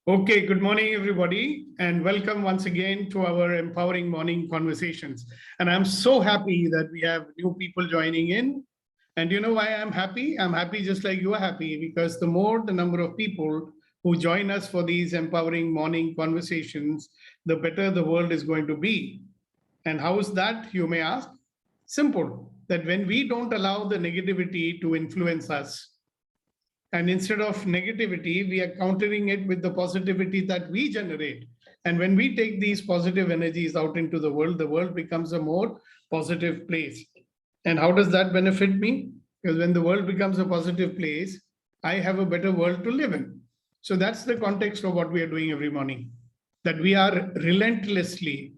Okay, good morning, everybody, and welcome once again to our Empowering Morning Conversations. And I'm so happy that we have new people joining in. And you know why I'm happy? I'm happy just like you are happy, because the more the number of people who join us for these Empowering Morning Conversations, the better the world is going to be. And how is that, you may ask? Simple, that when we don't allow the negativity to influence us, and instead of negativity, we are countering it with the positivity that we generate. And when we take these positive energies out into the world becomes a more positive place. And how does that benefit me? Because when the world becomes a positive place, I have a better world to live in. So that's the context of what we are doing every morning, that we are relentlessly,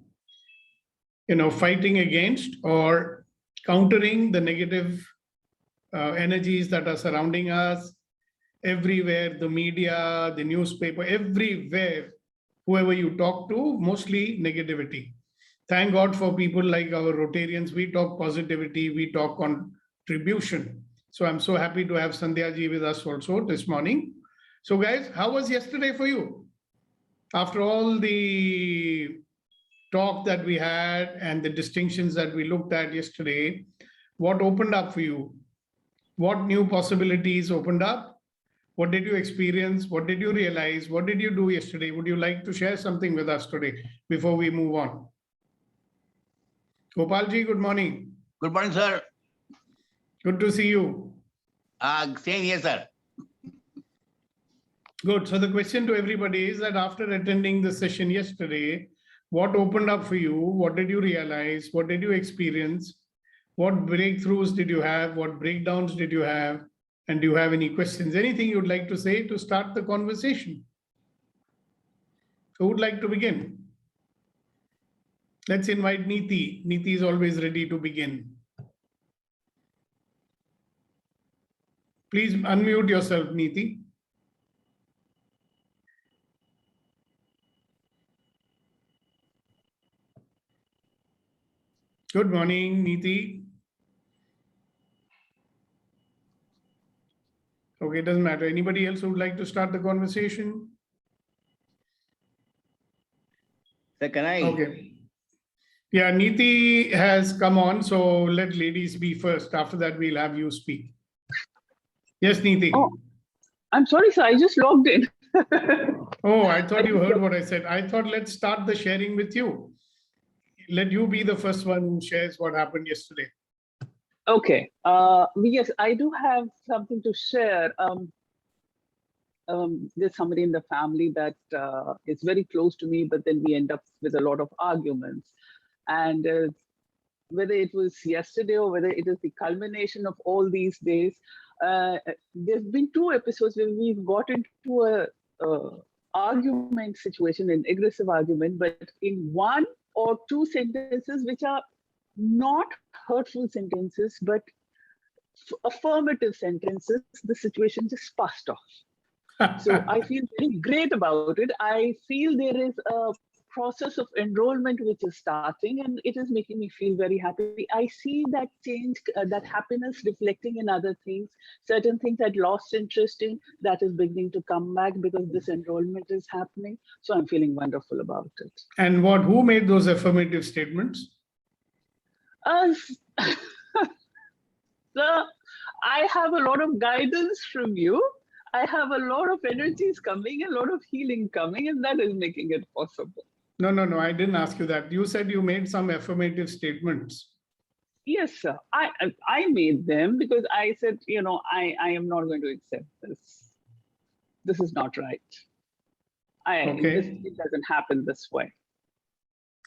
fighting against or countering the negative energies that are surrounding us. Everywhere, the media, the newspaper, everywhere, whoever you talk to, mostly negativity. Thank God for people like our Rotarians. We talk positivity, we talk contribution. So I'm so happy to have Sandhya ji with us also this morning. So guys, how was yesterday for you? After all the talk that we had and the distinctions that we looked at yesterday, what opened up for you? What new possibilities opened up? What did you experience? What did you realize? What did you do yesterday? Would you like to share something with us today before we move on? Gopalji, good morning. Good morning, sir. Good to see you. Same here, sir. Good. So the question to everybody is that after attending the session yesterday, what opened up for you? What did you realize? What did you experience? What breakthroughs did you have? What breakdowns did you have? And do you have any questions? Anything you'd like to say to start the conversation? Who would like to begin? Let's invite Neeti. Neeti is always ready to begin. Please unmute yourself, Neeti. Good morning, Neeti. Okay, it doesn't matter. Anybody else who would like to start the conversation? Sir, can I? Okay. Yeah, Neeti has come on, so let ladies be first. After that, we'll have you speak. Yes, Neeti. Oh, I'm sorry, sir. I just logged in. Oh, I thought you heard what I said. I thought let's start the sharing with you. Let you be the first one who shares what happened yesterday. Okay. Yes, I do have something to share. There's somebody in the family that is very close to me, but then we end up with a lot of arguments. And whether it was yesterday or whether it is the culmination of all these days, there've been two episodes where we've got into a argument situation, an aggressive argument, but in one or two sentences which are not hurtful sentences, but affirmative sentences, the situation just passed off. So I feel very great about it. I feel there is a process of enrollment which is starting, and it is making me feel very happy. I see that change, that happiness reflecting in other things. Certain things I'd lost interest in, that is beginning to come back because this enrollment is happening. So I'm feeling wonderful about it. And who made those affirmative statements? Sir, I have a lot of guidance from you. I have a lot of energies coming, a lot of healing coming, and that is making it possible. No, I didn't ask you that. You said you made some affirmative statements. Yes, sir. I made them because I said, I am not going to accept this. This is not right. It doesn't happen this way.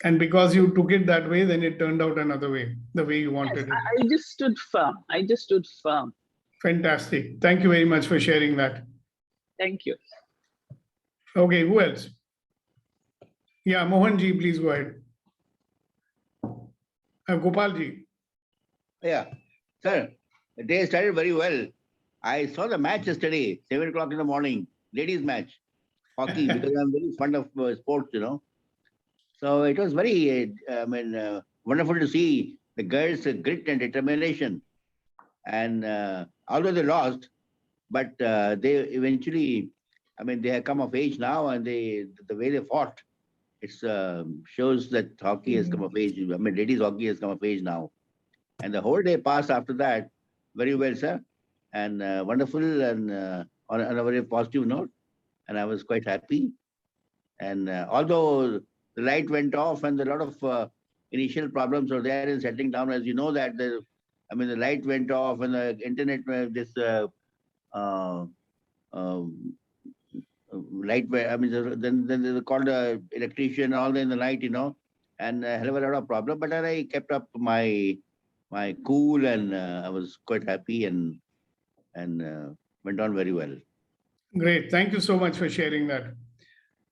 And because you took it that way, then it turned out another way, the way you wanted it. I just stood firm. Fantastic. Thank you very much for sharing that. Thank you. Okay, who else? Yeah, Mohanji, please go ahead. Gopalji. Yeah, sir, the day started very well. I saw the match yesterday, 7 o'clock in the morning, ladies match, hockey, because I'm very fond of sports, So it was very, wonderful to see the girls' grit and determination. And although they lost, but they eventually I mean, they have come of age now, and the way they fought, it shows that hockey has come of age. I mean, ladies hockey has come of age now. And the whole day passed after that very well, sir, and wonderful, and on a very positive note. And I was quite happy. And although the light went off and a lot of initial problems were there in settling down, as you know that the light went off and the internet, light, then they called the electrician all in the night, and hell of a lot of problem. But then I kept up my cool, and I was quite happy, and went on very well. Great. Thank you so much for sharing that.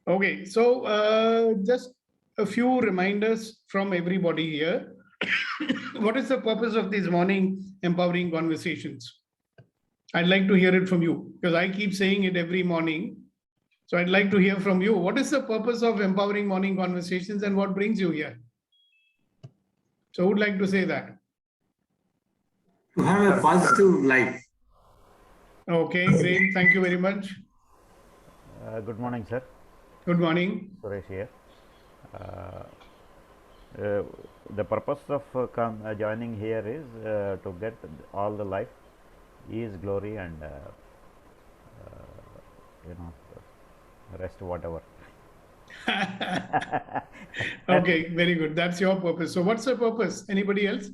Okay, so just a few reminders from everybody here. What is the purpose of these morning empowering conversations? I'd like to hear it from you, because I keep saying it every morning. So I'd like to hear from you. What is the purpose of empowering morning conversations, and what brings you here? So who would like to say that? To have a positive life. Okay, great. Thank you very much. Good morning, sir. Good morning. Suresh here. The purpose of joining here is to get all the life, ease, glory, and rest, whatever. Okay, very good. That's your purpose. So what's the purpose? Anybody else?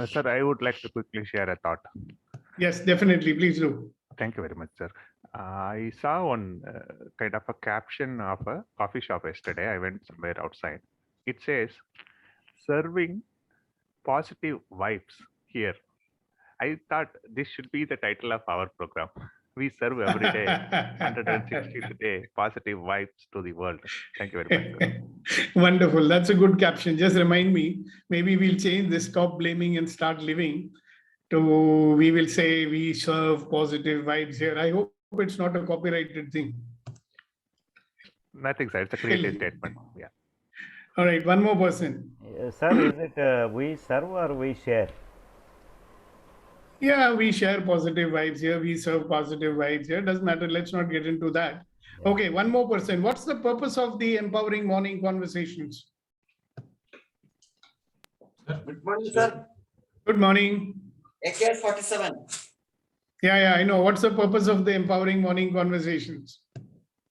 Sir, I would like to quickly share a thought. Yes, definitely. Please do. Thank you very much, sir. I saw one kind of a caption of a coffee shop yesterday. I went somewhere outside. It says, serving positive vibes here. I thought this should be the title of our program. We serve every day, 160th day, positive vibes to the world. Thank you very much, sir. Wonderful. That's a good caption. Just remind me, maybe we'll change this, stop blaming and start living, to we will say we serve positive vibes here. I hope it's not a copyrighted thing. Nothing, sir. It's a creative statement. Yeah. All right, one more person. Sir, is it we serve or we share? Yeah, we share positive vibes here. We serve positive vibes here. Doesn't matter. Let's not get into that. Yeah. Okay, one more person. What's the purpose of the empowering morning conversations? Good morning, sir. Good morning. AKR 47. Yeah, I know. What's the purpose of the empowering morning conversations?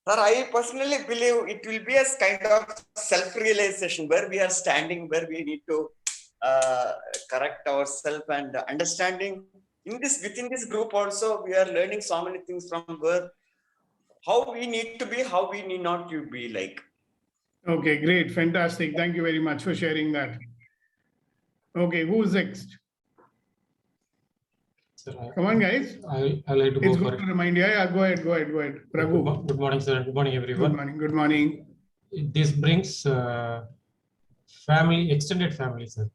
Sir, I personally believe it will be a kind of self-realization where we are standing, where we need to correct ourselves and understanding. Within this group also, we are learning so many things from where how we need to be, how we need not to be like. Okay, great. Fantastic. Thank you very much for sharing that. Okay, who's next? Sir, Come on, guys. I like to go It's for good it. to remind you. Yeah, go ahead. Prabhu. Good morning, sir. Good morning, everyone. Good morning. This brings family, extended family, sir.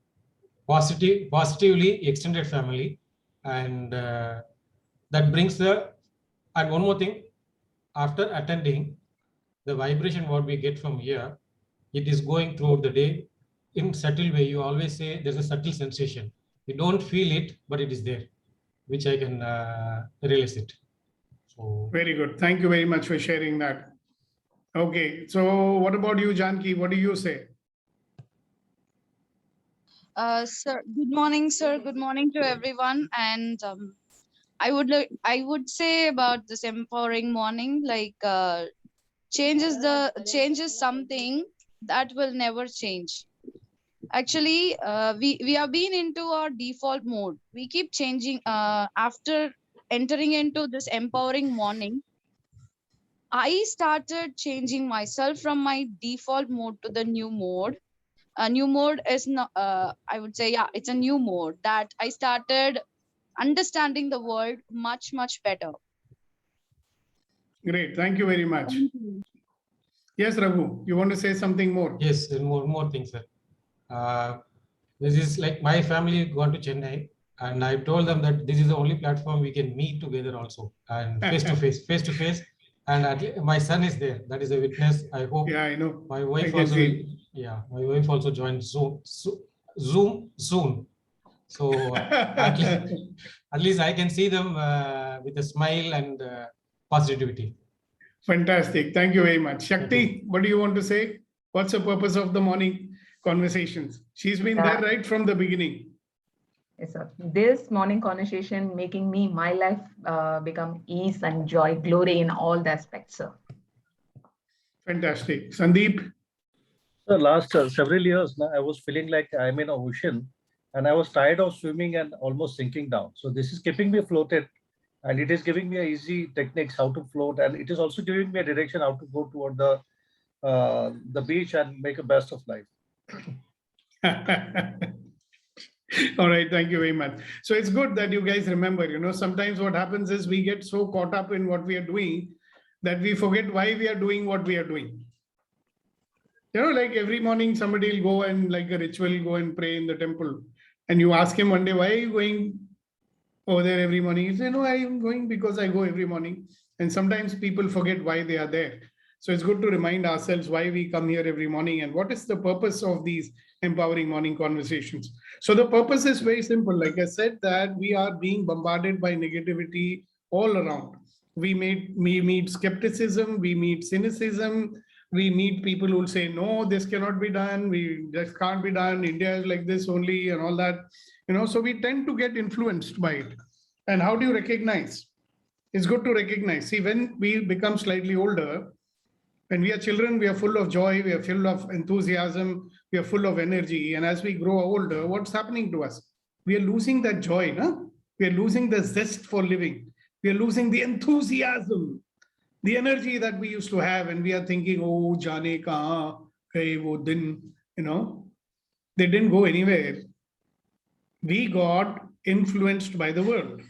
Positively extended family, and that brings and one more thing. After attending, the vibration what we get from here, it is going throughout the day in subtle way. You always say there's a subtle sensation. You don't feel it, but it is there, which I can realize it. So Very good. Thank you very much for sharing that. Okay, so what about you, Janki? What do you say? Sir, good morning, sir. Good morning to everyone. And I would say about this empowering morning, like changes something that will never change. Actually, we have been into our default mode. We keep changing after entering into this empowering morning. I started changing myself from my default mode to the new mode. A new mode is not, I would say, yeah, it's a new mode that I started understanding the world much, much better. Great. Thank you very much. Yes, Raghu, you want to say something more? yes, and more things, sir. This is like my family gone to Chennai, and I told them that this is the only platform we can meet together also, and face to face. And my son is there. That is a witness. I hope. Yeah, I know. My wife can also. see. Yeah, my wife also joined Zoom soon. So at least I can see them with a smile and positivity. Fantastic. Thank you very much. Shakti, what do you want to say? What's the purpose of the morning conversations? She's been there right from the beginning. Yes, sir. This morning conversation making my life become ease and joy, glory in all the aspects, sir. Fantastic. Sandeep? So last several years now, I was feeling like I'm in an ocean and I was tired of swimming and almost sinking down. So this is keeping me floated, and it is giving me easy techniques how to float, and it is also giving me a direction how to go toward the beach and make a best of life. All right, thank you very much. So it's good that you guys remember, sometimes what happens is we get so caught up in what we are doing that we forget why we are doing what we are doing. Like every morning somebody will go and like a ritual, go and pray in the temple. And you ask him one day, why are you going over there every morning? He say, no, I am going because I go every morning. And sometimes people forget why they are there. So it's good to remind ourselves why we come here every morning and what is the purpose of these empowering morning conversations. So the purpose is very simple. Like I said, that we are being bombarded by negativity all around. We meet skepticism, we meet cynicism, we meet people who will say, no, this cannot be done, this can't be done, India is like this only and all that. So we tend to get influenced by it. And how do you recognize? It's good to recognize. See, when we become slightly older, when we are children, we are full of joy, we are full of enthusiasm, we are full of energy. And as we grow older, what's happening to us? We are losing that joy, no? We are losing the zest for living. We are losing the enthusiasm, the energy that we used to have. And we are thinking, oh, jaane kahan gaye wo din, they didn't go anywhere. We got influenced by the world.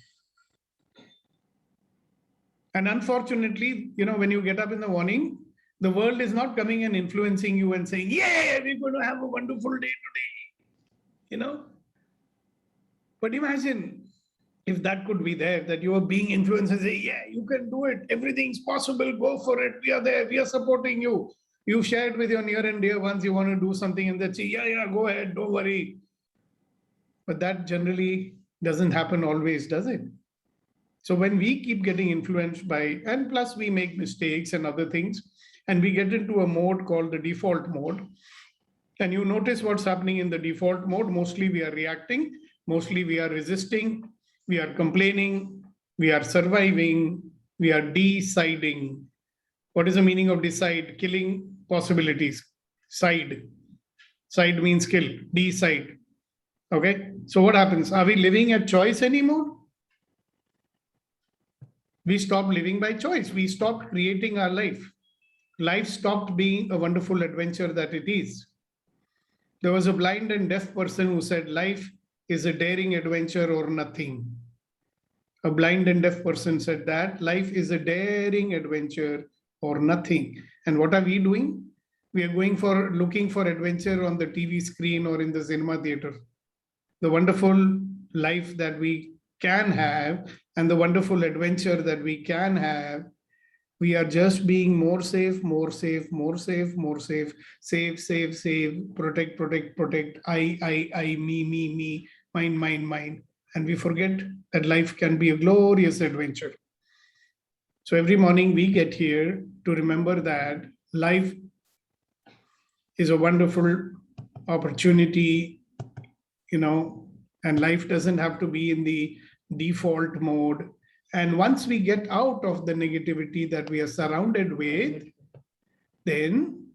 And unfortunately, when you get up in the morning, the world is not coming and influencing you and saying, yeah, we're going to have a wonderful day today, But imagine if that could be there, that you are being influenced and say, yeah, you can do it. Everything's possible. Go for it. We are there. We are supporting you. You shared with your near and dear ones, you want to do something and they say, yeah, go ahead. Don't worry. But that generally doesn't happen always, does it? So when we keep getting influenced by, and plus we make mistakes and other things, and we get into a mode called the default mode, and you notice what's happening in the default mode. Mostly we are reacting, mostly we are resisting, we are complaining, we are surviving, we are deciding. What is the meaning of decide? Killing possibilities. Side. Side means kill. Decide. Okay. So what happens? Are we living at choice anymore? We stopped living by choice. We stopped creating our life. Life stopped being a wonderful adventure that it is. There was a blind and deaf person who said, life is a daring adventure or nothing. A blind and deaf person said that life is a daring adventure or nothing. And what are we doing? We are looking for adventure on the TV screen or in the cinema theater. The wonderful life that we can have and the wonderful adventure that we can have, we are just being more safe, more safe, more safe, more safe, save, protect, I, me, mine. And we forget that life can be a glorious adventure. So every morning we get here to remember that life is a wonderful opportunity, and life doesn't have to be in the default mode. And once we get out of the negativity that we are surrounded with, then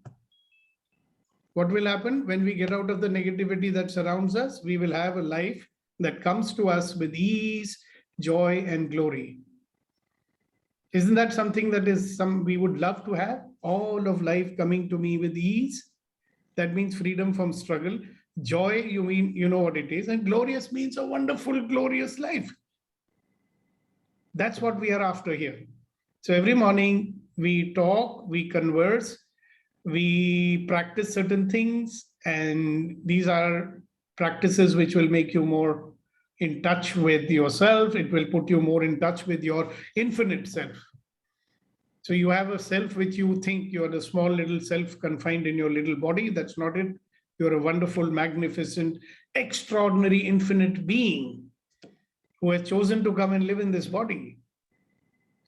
what will happen? When we get out of the negativity that surrounds us, we will have a life that comes to us with ease, joy, and glory. Isn't that something that we would love to have? All of life coming to me with ease. That means freedom from struggle. Joy, you know what it is. And glorious means a wonderful, glorious life. That's what we are after here. So every morning we talk, we converse, we practice certain things, and these are practices which will make you more in touch with yourself. It will put you more in touch with your infinite self. So you have a self which you think you're a small little self confined in your little body. That's not it. You're a wonderful, magnificent, extraordinary, infinite being who has chosen to come and live in this body.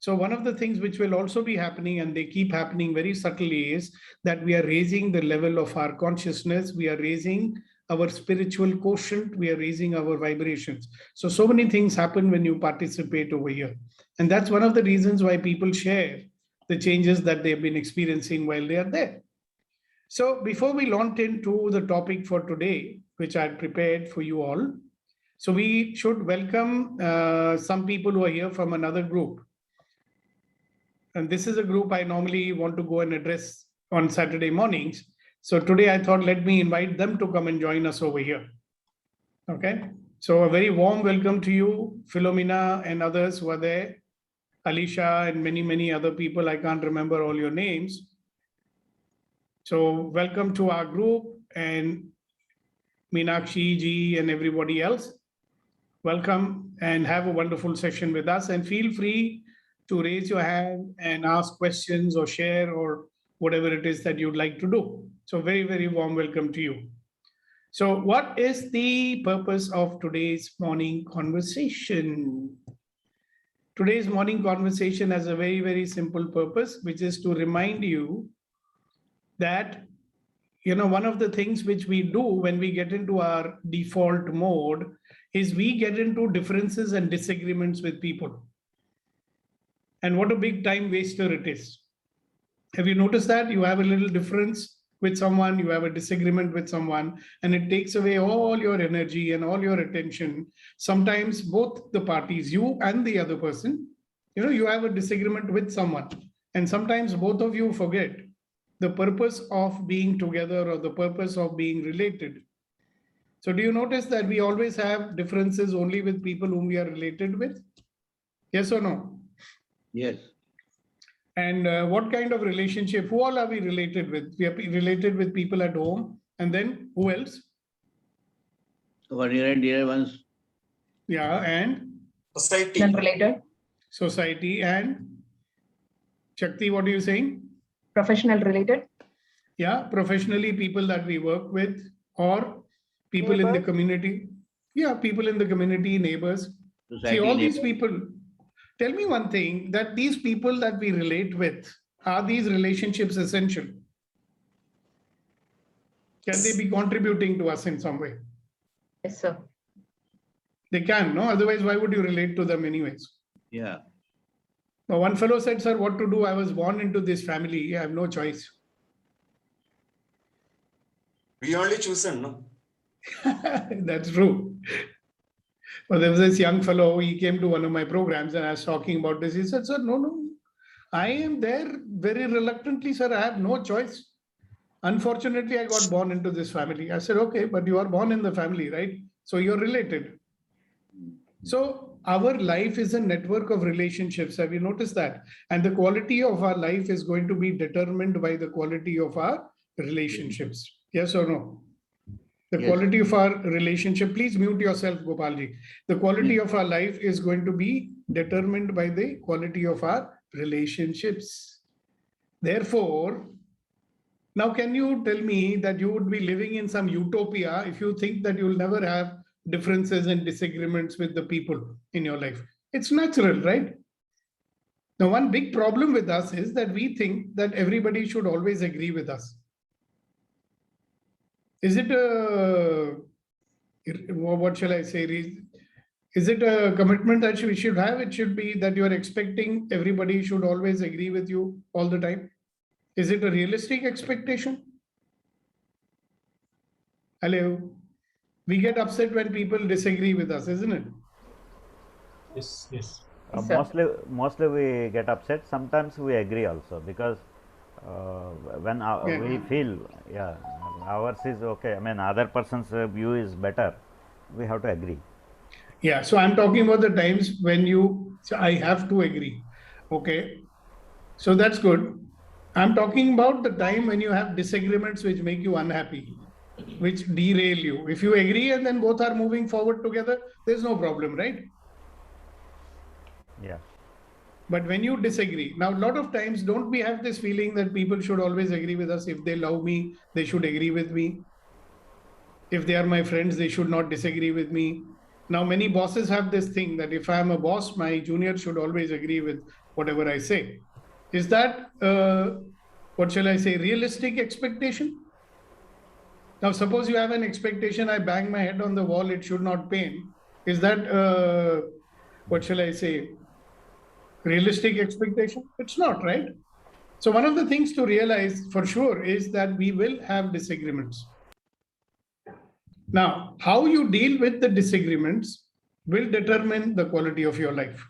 So one of the things which will also be happening, and they keep happening very subtly, is that we are raising the level of our consciousness. We are raising our spiritual quotient. We are raising our vibrations. So many things happen when you participate over here. And that's one of the reasons why people share the changes that they've been experiencing while they are there. So before we launch into the topic for today, which I prepared for you all, so we should welcome some people who are here from another group. And this is a group I normally want to go and address on Saturday mornings. So today I thought, let me invite them to come and join us over here. Okay. So a very warm welcome to you, Philomena and others who are there, Alicia and many, many other people. I can't remember all your names. So welcome to our group, and Meenakshi ji and everybody else. Welcome and have a wonderful session with us, and feel free to raise your hand and ask questions or share or whatever it is that you'd like to do. So very, very warm welcome to you. So what is the purpose of today's morning conversation? Today's morning conversation has a very, very simple purpose, which is to remind you that, one of the things which we do when we get into our default mode is we get into differences and disagreements with people. And what a big time waster it is. Have you noticed that? You have a little difference with someone, you have a disagreement with someone, and it takes away all your energy and all your attention. Sometimes both the parties, you and the other person, you have a disagreement with someone. And sometimes both of you forget the purpose of being together or the purpose of being related. So do you notice that we always have differences only with people whom we are related with? Yes or no? Yes. And what kind of relationship? Who all are we related with? We are related with people at home. And then who else? Our near and dear ones. Yeah, and? Society. Related. Society and? Shakti, what are you saying? Professional related. Yeah, professionally, people that we work with, or people in the community. Yeah, people in the community, neighbors. Society, see, all neighbors. These people. Tell me one thing, that these people that we relate with, are these relationships essential? Can they be contributing to us in some way? Yes, sir. They can, no? Otherwise, why would you relate to them anyways? Yeah. Now, one fellow said, sir, what to do? I was born into this family. I have no choice. We only chosen, no? That's true. But there was this young fellow, he came to one of my programs and I was talking about this. He said, sir, no, I am there very reluctantly, sir. I have no choice. Unfortunately, I got born into this family. I said, okay, but you are born in the family, right? So you're related. So our life is a network of relationships. Have you noticed that? And the quality of our life is going to be determined by the quality of our relationships. Yes or no? The quality of our relationship, please mute yourself, Gopalji. The quality of our life is going to be determined by the quality of our relationships. Therefore, now can you tell me that you would be living in some utopia if you think that you'll never have differences and disagreements with the people in your life? It's natural, right? Now, one big problem with us is that we think that everybody should always agree with us. Is it a, what shall I say? Is it a commitment that we should have? It should be that you are expecting everybody should always agree with you all the time. Is it a realistic expectation? Hello. We get upset when people disagree with us, isn't it? Yes, yes. Mostly we get upset. Sometimes we agree also, because when we feel, ours is okay. I mean, other person's view is better. We have to agree. Yeah. So I'm talking about the times when I have to agree. Okay. So that's good. I'm talking about the time when you have disagreements which make you unhappy, which derail you. If you agree and then both are moving forward together, there's no problem, right? Yeah. But when you disagree, now a lot of times, don't we have this feeling that people should always agree with us? If they love me, they should agree with me. If they are my friends, they should not disagree with me. Now, many bosses have this thing that if I'm a boss, my junior should always agree with whatever I say. Is that, what shall I say, realistic expectation? Now, suppose you have an expectation, I bang my head on the wall, it should not pain. Is that, what shall I say, realistic expectation? It's not, right? So one of the things to realize for sure is that we will have disagreements. Now, how you deal with the disagreements will determine the quality of your life.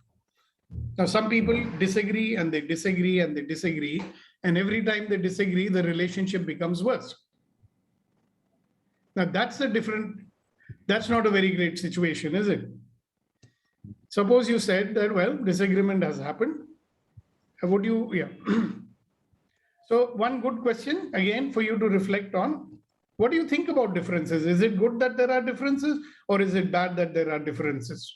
Now, some people disagree and they disagree and they disagree, and every time they disagree, the relationship becomes worse. Now, that's not a very great situation, is it? Suppose you said that, well, disagreement has happened. So one good question, again, for you to reflect on, what do you think about differences? Is it good that there are differences, or is it bad that there are differences?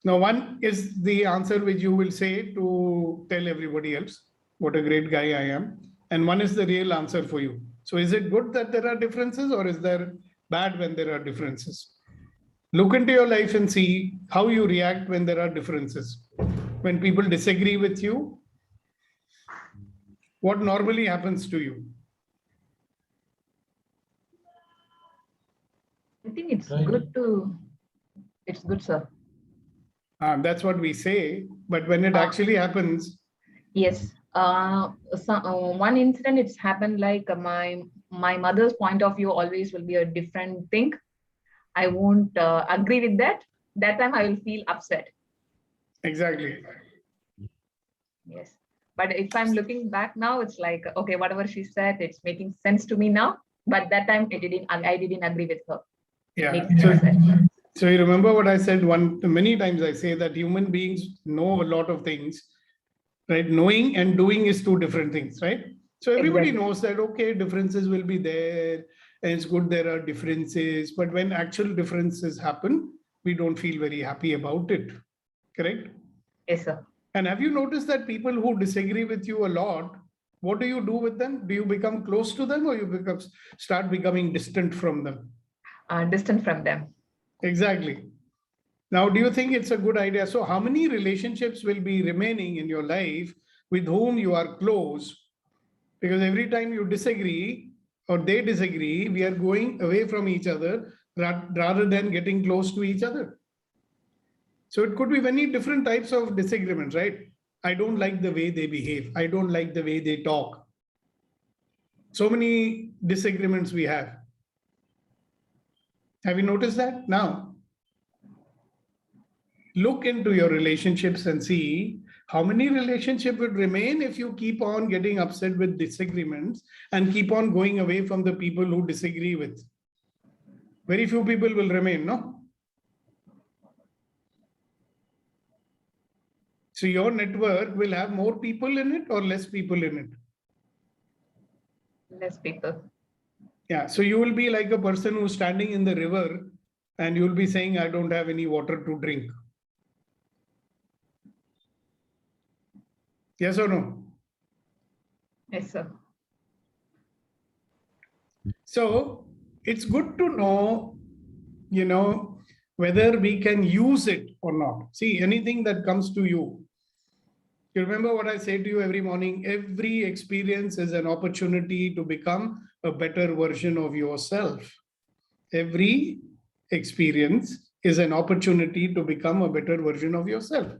Now, one is the answer which you will say to tell everybody else what a great guy I am. And one is the real answer for you. So is it good that there are differences, or is there bad when there are differences? Look into your life and see how you react when there are differences. When people disagree with you, what normally happens to you? I think it's good, sir. That's what we say, but when it actually happens. Yes. One incident, it's happened like my mother's point of view always will be a different thing. I won't agree with that. That time I will feel upset. Exactly. Yes. But if I'm looking back now, it's like, okay, whatever she said, it's making sense to me now. But that time I didn't agree with her. Yeah. So you remember what I said many times. I say that human beings know a lot of things, right? Knowing and doing is two different things, right? So everybody knows that, okay, differences will be there, and it's good there are differences. But when actual differences happen, we don't feel very happy about it. Correct? Yes, sir. And have you noticed that people who disagree with you a lot, what do you do with them? Do you become close to them, or you start becoming distant from them? Distant from them. Exactly. Now, do you think it's a good idea? So how many relationships will be remaining in your life with whom you are close? Because every time you disagree or they disagree, we are going away from each other rather than getting close to each other. So it could be many different types of disagreements, right? I don't like the way they behave. I don't like the way they talk. So many disagreements we have. Have you noticed that? Now, look into your relationships and see how many relationships would remain if you keep on getting upset with disagreements and keep on going away from the people who disagree with. Very few people will remain, no? So your network will have more people in it or less people in it? Less people. Yeah, so you will be like a person who's standing in the river and you'll be saying, I don't have any water to drink. Yes or no? Yes, sir. So it's good to know, whether we can use it or not. See, anything that comes to you. You remember what I say to you every morning? Every experience is an opportunity to become a better version of yourself. Every experience is an opportunity to become a better version of yourself.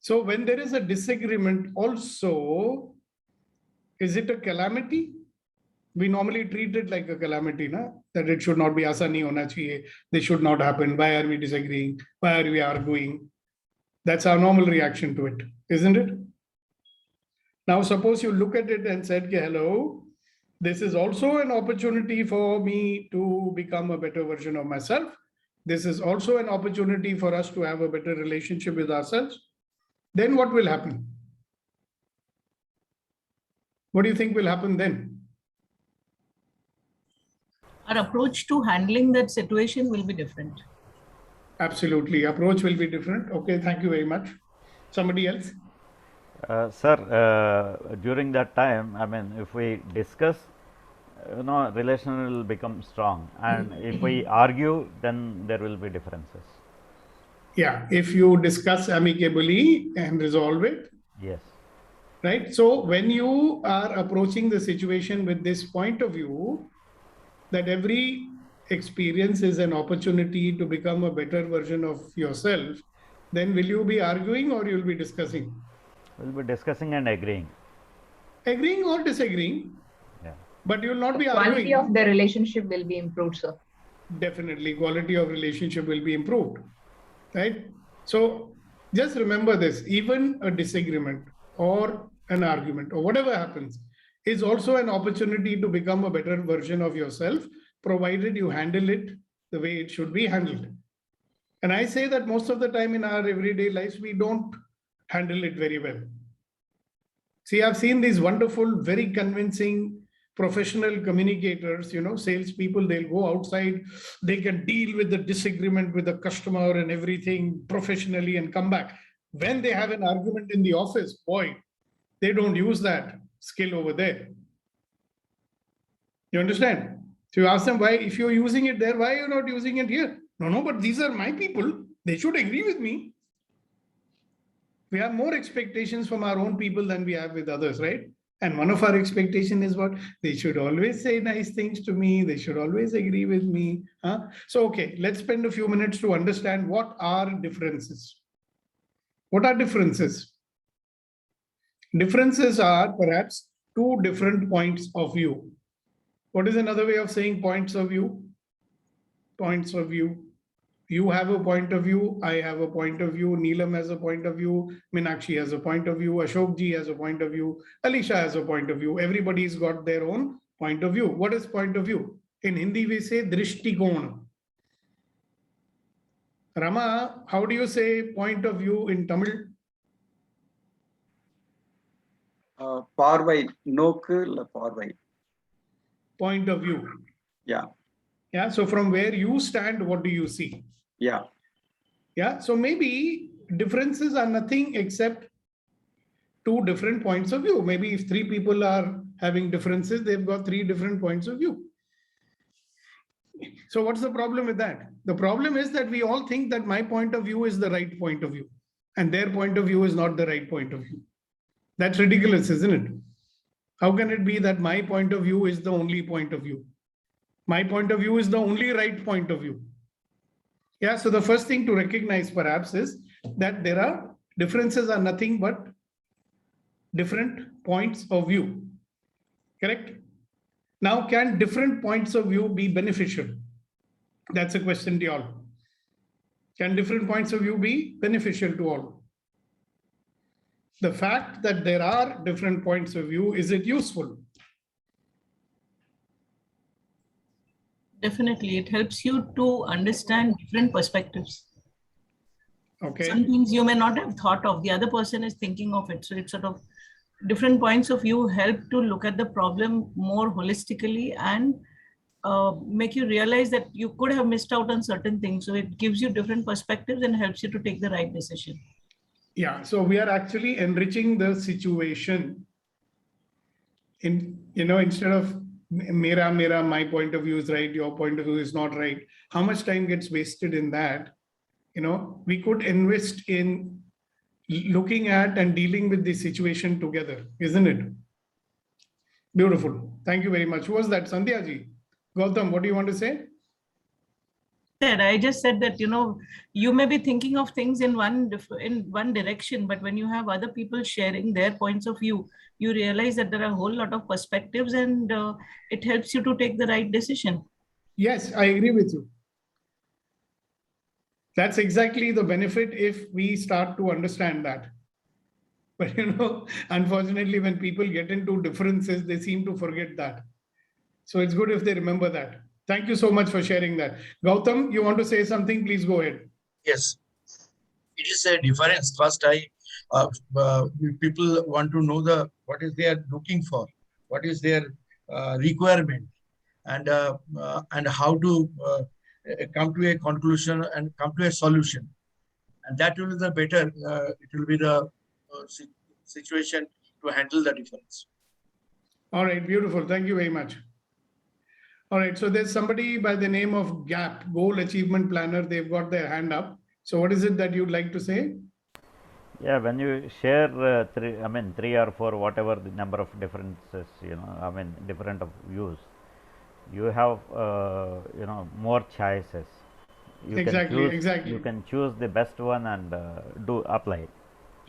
So when there is a disagreement also, is it a calamity? We normally treat it like a calamity, that it should not be, aisa nahi hona chahiye. This should not happen. Why are we disagreeing? Why are we arguing? That's our normal reaction to it, isn't it? Now, suppose you look at it and said, hello, this is also an opportunity for me to become a better version of myself. This is also an opportunity for us to have a better relationship with ourselves. Then what will happen? What do you think will happen then? Our approach to handling that situation will be different. Absolutely. Approach will be different. Okay, thank you very much. Somebody else? Sir, during that time, if we discuss, relation will become strong. And if we argue, then there will be differences. Yeah, if you discuss amicably and resolve it. Yes. Right. So when you are approaching the situation with this point of view, that every experience is an opportunity to become a better version of yourself, then will you be arguing or you'll be discussing? We'll be discussing and agreeing. Agreeing or disagreeing, Yeah. but you'll not be Quality arguing. of the relationship will be improved, sir. Definitely, quality of relationship will be improved, right? So just remember this, even a disagreement or an argument or whatever happens is also an opportunity to become a better version of yourself, provided you handle it the way it should be handled. And I say that most of the time in our everyday lives, we don't handle it very well. See, I've seen these wonderful, very convincing professional communicators, salespeople, they'll go outside, they can deal with the disagreement with the customer and everything professionally and come back. When they have an argument in the office, boy, they don't use that skill over there. You understand? So you ask them why, if you're using it there, why are you not using it here? No, but these are my people. They should agree with me. We have more expectations from our own people than we have with others, right? And one of our expectation is what? They should always say nice things to me. They should always agree with me. So, okay, let's spend a few minutes to understand what are differences. What are differences? Differences are perhaps two different points of view. What is another way of saying points of view? Points of view. You have a point of view, I have a point of view, Neelam has a point of view, Meenakshi has a point of view, Ashok ji has a point of view, Alisha has a point of view. Everybody's got their own point of view. What is point of view? In Hindi we say drishtikon. Rama, how do you say point of view in Tamil? Parvai, nokku parvai. Point of view. Yeah. Yeah, so from where you stand, what do you see? Yeah. Yeah, so maybe differences are nothing except two different points of view. Maybe if three people are having differences, they've got three different points of view. So what's the problem with that? The problem is that we all think that my point of view is the right point of view and their point of view is not the right point of view. That's ridiculous, isn't it? How can it be that my point of view is the only point of view? My point of view is the only right point of view. Yeah, so the first thing to recognize perhaps is that there are differences are nothing but different points of view. Correct? Now, can different points of view be beneficial? That's a question to all. Can different points of view be beneficial to all? The fact that there are different points of view, is it useful? Definitely, it helps you to understand different perspectives. Okay. Some things you may not have thought of, the other person is thinking of it. So it's sort of different points of view help to look at the problem more holistically and make you realize that you could have missed out on certain things. So it gives you different perspectives and helps you to take the right decision. Yeah, so we are actually enriching the situation in, instead of mera, my point of view is right, your point of view is not right. How much time gets wasted in that? We could invest in looking at and dealing with the situation together, isn't it? Beautiful. Thank you very much. Who was that? Sandhya ji. Gautam, what do you want to say? I just said that, you may be thinking of things in one direction, but when you have other people sharing their points of view, you realize that there are a whole lot of perspectives and it helps you to take the right decision. Yes, I agree with you. That's exactly the benefit if we start to understand that. But, unfortunately, when people get into differences, they seem to forget that. So it's good if they remember that. Thank you so much for sharing that. Gautam, you want to say something? Please go ahead. Yes. It is a difference. First, people want to know what is they are looking for, what is their requirement, and how to come to a conclusion and come to a solution. And that will be the better. It will be the situation to handle the difference. All right, beautiful. Thank you very much. All right, so there's somebody by the name of GAP, Goal Achievement Planner. They've got their hand up. So what is it that you'd like to say? Yeah, when you share three or four, whatever the number of differences, different of views, you have more choices. You Exactly. can choose the best one and do apply it.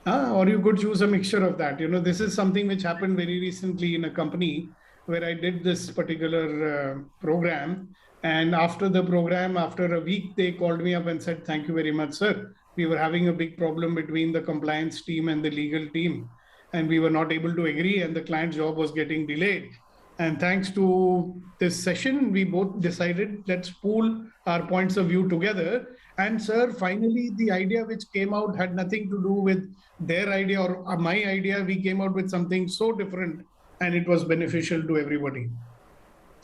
Or you could choose a mixture of that. This is something which happened very recently in a company where I did this particular program. And after the program, after a week, they called me up and said, "Thank you very much, sir. We were having a big problem between the compliance team and the legal team, and we were not able to agree, and the client's job was getting delayed. And thanks to this session, we both decided, let's pool our points of view together. And sir, finally, the idea which came out had nothing to do with their idea or my idea. We came out with something so different, and it was beneficial to everybody."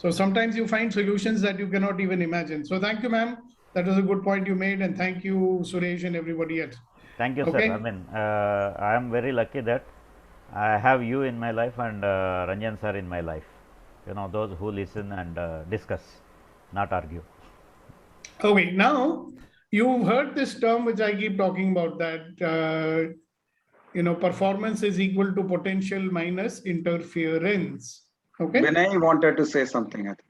So sometimes you find solutions that you cannot even imagine. So thank you, ma'am. That was a good point you made. And thank you, Suresh, and everybody else. Thank you, sir. I am very lucky that I have you in my life and Ranjan sir in my life. Those who listen and discuss, not argue. Okay, now you've heard this term which I keep talking about, that performance is equal to potential minus interference. Okay. Vinay wanted to say something. I think.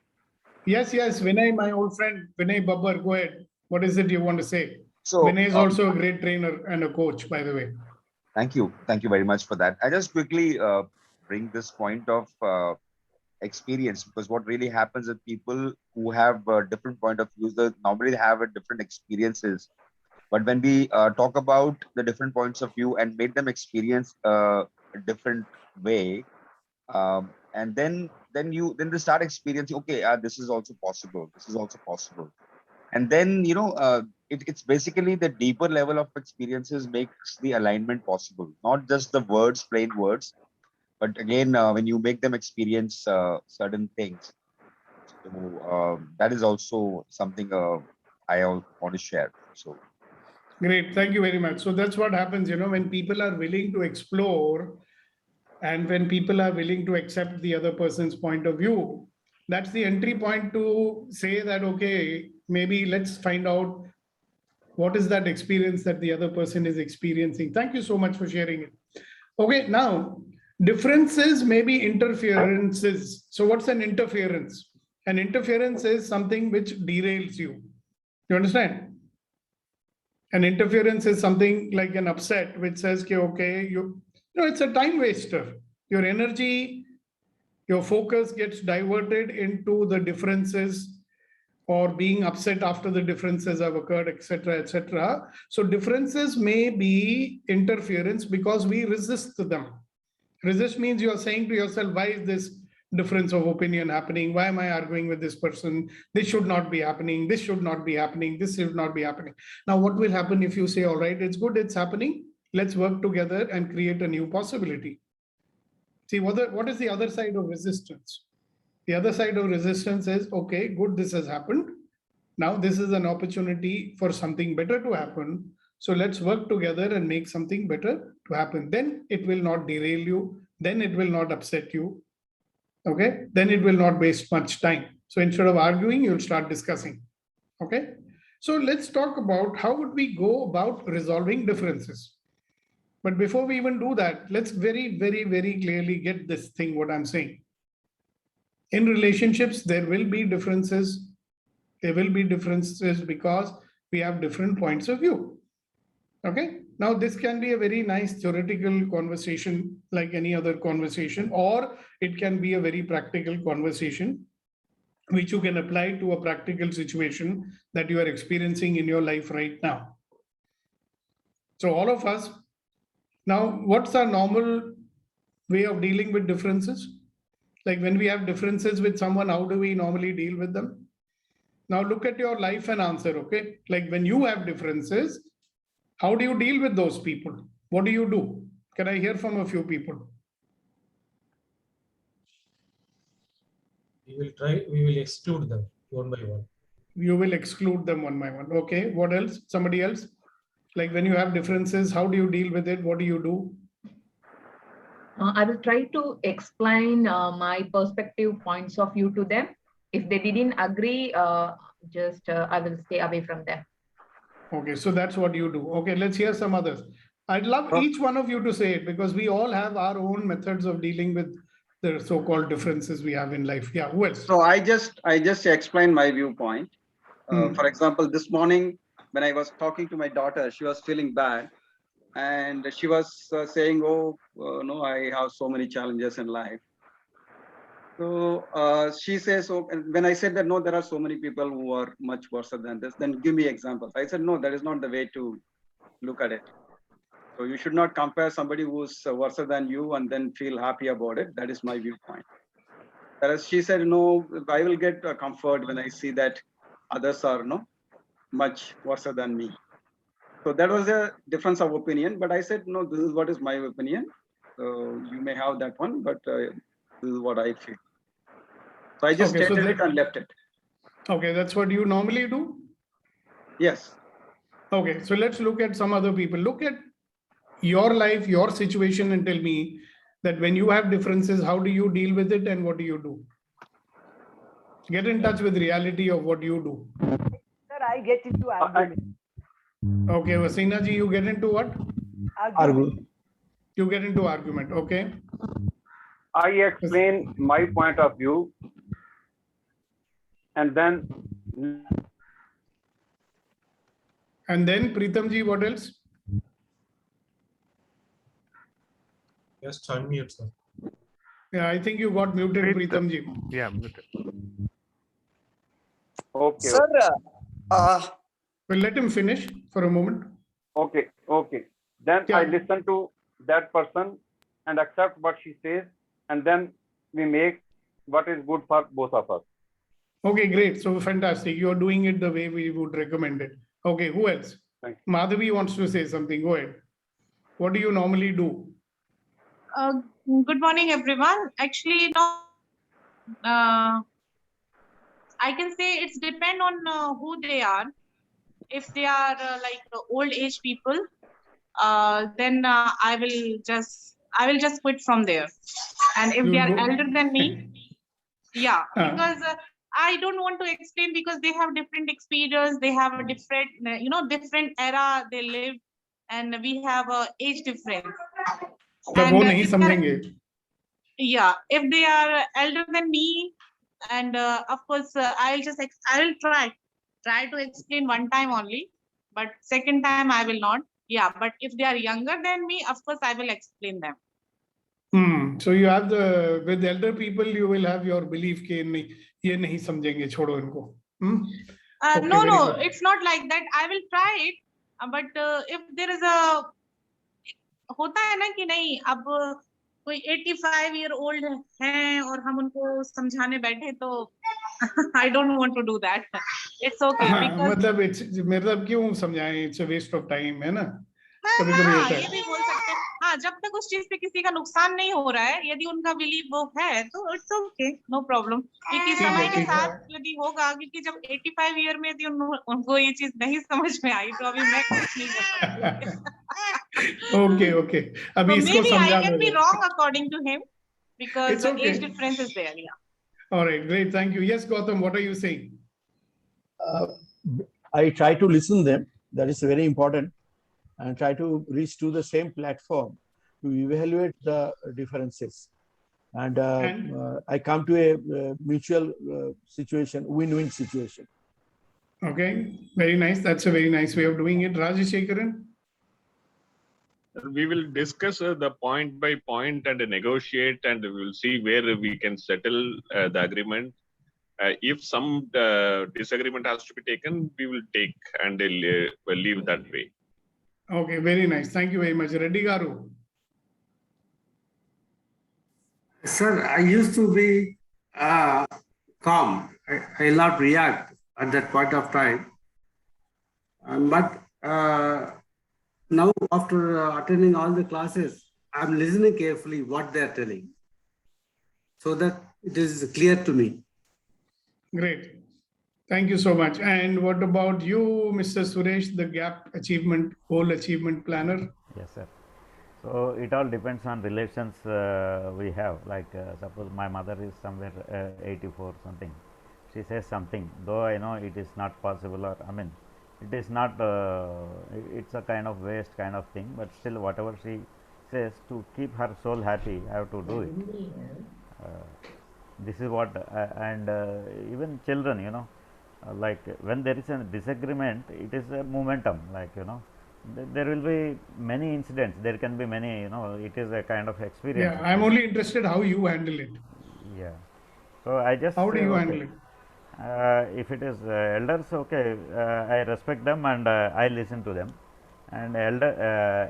Yes, Vinay, my old friend, Vinay Babbar, go ahead. What is it you want to say? So Vinay is also a great trainer and a coach, by the way. Thank you very much for that. I just quickly bring this point of experience, because what really happens is people who have different point of views, they normally have a different experiences. But when we talk about the different points of view and make them experience a different way, and then they start experiencing, okay, this is also possible. This is also possible. And then, it's basically the deeper level of experiences makes the alignment possible, not just the words, plain words, but again, when you make them experience certain things. So that is also something I want to share. So. Great. Thank you very much. So that's what happens, when people are willing to explore and when people are willing to accept the other person's point of view, that's the entry point to say that, okay, maybe let's find out what is that experience that the other person is experiencing. Thank you so much for sharing it. Okay, now differences may be interferences. So what's an interference? An interference is something which derails you. You understand? An interference is something like an upset which says, okay, it's a time waster. Your energy, your focus gets diverted into the differences or being upset after the differences have occurred, etc., etc. So differences may be interference because we resist them. Resist means you are saying to yourself, why is this difference of opinion happening? Why am I arguing with this person? This should not be happening. This should not be happening. This should not be happening. Now, what will happen if you say, all right, it's good, it's happening. Let's work together and create a new possibility. See, what is the other side of resistance? The other side of resistance is, okay, good, this has happened. Now this is an opportunity for something better to happen. So let's work together and make something better to happen. Then it will not derail you. Then it will not upset you. Okay, then it will not waste much time. So instead of arguing, you'll start discussing. Okay, so let's talk about how would we go about resolving differences. But before we even do that, let's very, very, very clearly get this thing, what I'm saying. In relationships, there will be differences. There will be differences because we have different points of view. Okay, now this can be a very nice theoretical conversation like any other conversation, or it can be a very practical conversation which you can apply to a practical situation that you are experiencing in your life right now. So all of us, now what's our normal way of dealing with differences? Like when we have differences with someone, how do we normally deal with them? Now look at your life and answer, okay? Like when you have differences, how do you deal with those people? What do you do? Can I hear from a few people? We will exclude them one by one. You will exclude them one by one. Okay, what else? Somebody else? Like when you have differences, how do you deal with it? What do you do? I will try to explain my perspective points of view to them. If they didn't agree, I will stay away from them. Okay, so that's what you do. Okay, let's hear some others. I'd love each one of you to say it because we all have our own methods of dealing with the so-called differences we have in life. Yeah, who else? So I just explained my viewpoint. For example, this morning when I was talking to my daughter, she was feeling bad, and she was saying, "Oh, no, I have so many challenges in life." So she says, "Oh," and when I said that no, there are so many people who are much worse than this, then give me examples. I said, no, that is not the way to look at it. So you should not compare somebody who's worse than you and then feel happy about it. That is my viewpoint. Whereas she said, no, I will get comfort when I see that others are much worse than me. So that was a difference of opinion. But I said, no, this is what is my opinion. So you may have that one, but this is what I feel. So I just stated it and left it. Okay, that's what you normally do? Yes. Okay, so let's look at some other people. Look at your life, your situation, and tell me that when you have differences, how do you deal with it and what do you do? Get in touch with reality of what you do. Sir, I get into argument. Okay, Vasina ji, you get into what? Argument. You get into argument, okay. I explain my point of view, and then Pritam ji, what else? Just unmute, sir. Yeah, I think you got muted, Pritam ji. Yeah, muted. Okay. Sir, well, let him finish for a moment. Okay. Then I listen to that person and accept what she says, and then we make what is good for both of us. Okay, great. So fantastic. You're doing it the way we would recommend it. Okay, who else? Madhavi wants to say something. Go ahead. What do you normally do? Good morning, everyone. Actually, I can say it's depend on who they are. If they are like old age people, then I will just quit from there. And if they are elder than me, yeah, because I don't want to explain because they have different experience, they have a different, different era they live, and we have a age difference. Yeah, if they are elder than me, and of course I will try to explain one time only, but second time I will not. Yeah, but if they are younger than me, of course I will explain them. So you have with elder people, you will have your belief कि ये नहीं समझेंगे, छोड़ो इनको. Okay, no, it's not like that. I will try it, but if there is a होता है ना कि नहीं, अब कोई 85-year-old है और हम उनको समझाने बैठे तो I don't want to do that. It's okay because मतलब क्यों समझाएं? It's a waste of time, है ना? कभी-कभी हाँ, होता है. ये भी बोल सकते हैं. हाँ, जब तक उस चीज से किसी का नुकसान नहीं हो रहा है, यदि उनका बिलीव वो है तो इट्स ओके, नो प्रॉब्लम. क्योंकि समय के साथ यदि होगा, क्योंकि जब 85 ईयर में यदि उनको ये चीज नहीं समझ में आई तो अभी मैं कुछ नहीं कर सकती. Okay. अभी इसको समझा I can be wrong according to him because the age difference is there. Yeah. All right, great, thank you. Yes, Gautam, what are you saying? I try to listen them. That is very important, and try to reach to the same platform to evaluate the differences. And I come to a mutual situation, win-win situation. Okay, very nice. That's a very nice way of doing it. Rajashekaran? We will discuss the point by point and negotiate, and we will see where we can settle the agreement. If some disagreement has to be taken, we will take and we'll leave that way. Okay, very nice. Thank you very much. Reddy Garu. Sir, I used to be calm. I not react at that point of time. But now, after attending all the classes, I'm listening carefully what they're telling, so that it is clear to me. Great. Thank you so much. And what about you, Mr. Suresh, the GAP goal achievement planner? Yes, sir. So it all depends on relations we have. Like suppose my mother is somewhere 84 something. She says something, though I know it is not possible, or I mean, it is not, it's a kind of waste kind of thing, but still whatever she says, to keep her soul happy, I have to do it. This is what, and even children, you know, like when there is a disagreement, it is a momentum, like, you know, there will be many incidents, there can be many, you know, it is a kind of experience. Yeah, I'm only interested how you handle it. Yeah. So I just How do say, you okay, handle it? if it is elders, okay, I respect them and I listen to them. And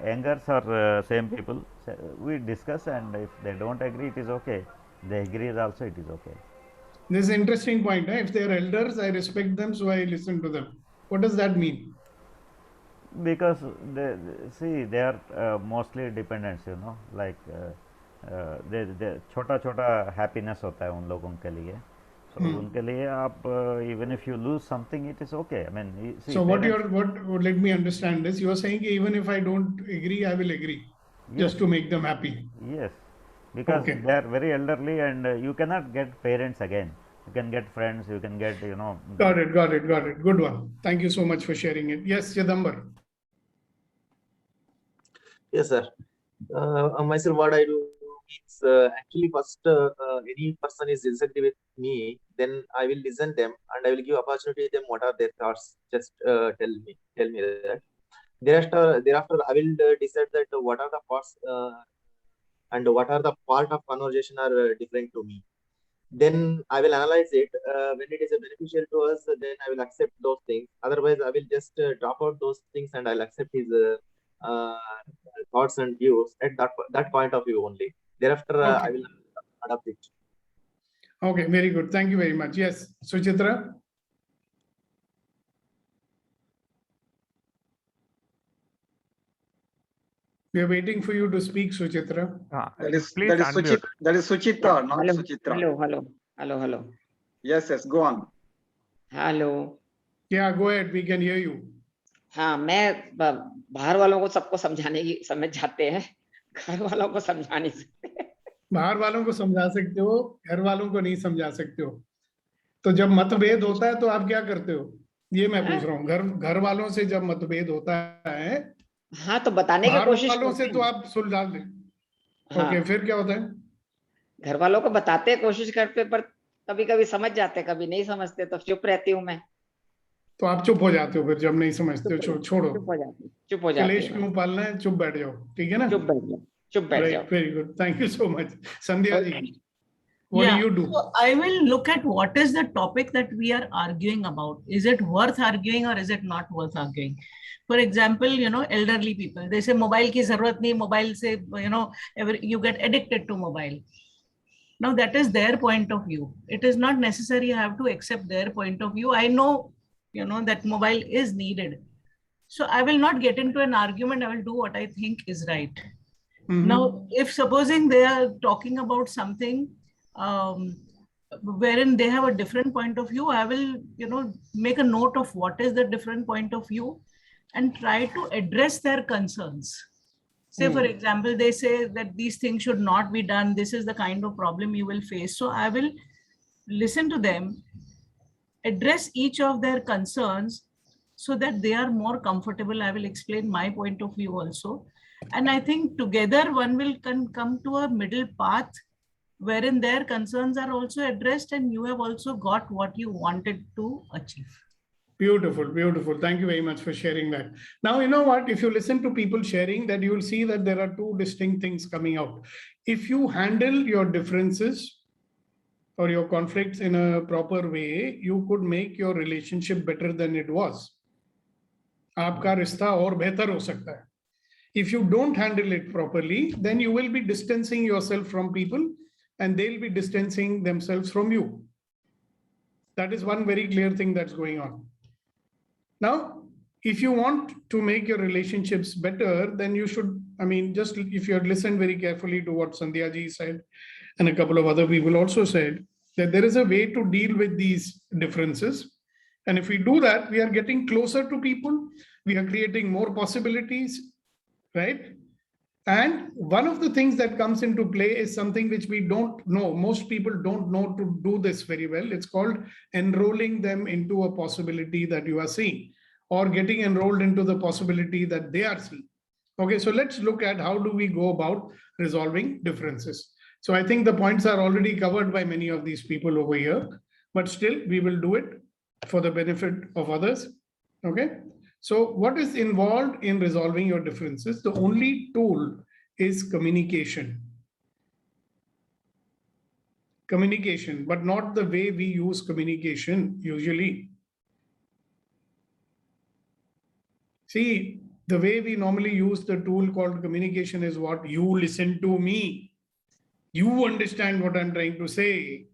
youngers or same people, we discuss, and if they don't agree, it is okay. They agree also, it is okay. This is an interesting point. If they are elders, I respect them, so I listen to them. What does that mean? Because they are mostly dependents, you know, like they छोटा happiness होता है उन लोगों के लिए. So उनके लिए आप even if you lose something, it is okay. I mean, see, so what let me understand this. You are saying even if I don't agree, I will agree, just to make them happy. Yes, because they are very elderly, and you cannot get parents again. You can get friends, you can get, you know. Got it. Good one. Thank you so much for sharing it. Yes, Chidambar. Yes, sir. Myself, what I do is actually first any person is disagree with me, then I will listen them and I will give opportunity to them what are their thoughts. Just tell me that. Thereafter, I will decide that what are the parts and what are the part of conversation are different to me. Then I will analyze it. When it is beneficial to us, then I will accept those things. Otherwise, I will just drop out those things and I'll accept his thoughts and views at that point of view only. Thereafter, I will adapt it. Okay, very good. Thank you very much. Yes, Suchitra. We are waiting for you to speak, Suchitra. That is Suchitra, not Suchitra. Hello. Yes, go on. Hello. Yeah, go ahead. We can hear you. हाँ, मैं बाहर वालों को सबको समझाने की समझ जाते हैं, घर वालों को समझा नहीं सकते। बाहर वालों को समझा सकते हो, घर वालों को नहीं समझा सकते हो। तो जब मतभेद होता है तो आप क्या करते हो, ये मैं पूछ रहा हूँ। घर वालों से जब मतभेद होता है, हाँ, तो बताने की कोशिश वालों से तो आप सुलझा लें। ओके, फिर क्या होता है? घर वालों को बताते कोशिश करते, पर कभी कभी समझ जाते, कभी नहीं समझते, तो चुप रहती हूँ मैं। तो आप चुप हो जाते हो फिर जब नहीं समझते हो, छोड़ो, चुप हो जाते। कलेश क्यों पालना है, चुप बैठ जाओ, ठीक है ना? चुप बैठ जाओ। Very good. Thank you so much. Sandhya ji, what do you do? So I will look at what is the topic that we are arguing about. Is it worth arguing or is it not worth arguing? For example, you know, elderly people, they say mobile ki zarurat nahi, mobile se, you know, you get addicted to mobile. Now that is their point of view. It is not necessary I have to accept their point of view. I know, you know, that mobile is needed. So I will not get into an argument. I will do what I think is right. Now, if supposing they are talking about something wherein they have a different point of view, I will, you know, make a note of what is the different point of view and try to address their concerns. Say, for example, they say that these things should not be done. This is the kind of problem you will face. So I will listen to them, address each of their concerns so that they are more comfortable. I will explain my point of view also. And I think together one will come to a middle path wherein their concerns are also addressed and you have also got what you wanted to achieve. Beautiful, beautiful. Thank you very much for sharing that. Now, you know what, if you listen to people sharing that, you will see that there are two distinct things coming out. If you handle your differences or your conflicts in a proper way, you could make your relationship better than it was. आपका रिश्ता और बेहतर हो सकता है. If you don't handle it properly, then you will be distancing yourself from people and they'll be distancing themselves from you. That is one very clear thing that's going on. Now, if you want to make your relationships better, then you should, I mean, just if you had listened very carefully to what Sandhya ji said, and a couple of other people also said, that there is a way to deal with these differences. And if we do that, we are getting closer to people, we are creating more possibilities, right? And one of the things that comes into play is something which we don't know. Most people don't know to do this very well. It's called enrolling them into a possibility that you are seeing. or getting enrolled into the possibility that they are seeing. Okay, so let's look at how do we go about resolving differences. So I think the points are already covered by many of these people over here, but still we will do it for the benefit of others. Okay, so what is involved in resolving your differences? The only tool is communication. Communication, but not the way we use communication usually. See, the way we normally use the tool called communication is what? You listen to me. You understand what I'm trying to say.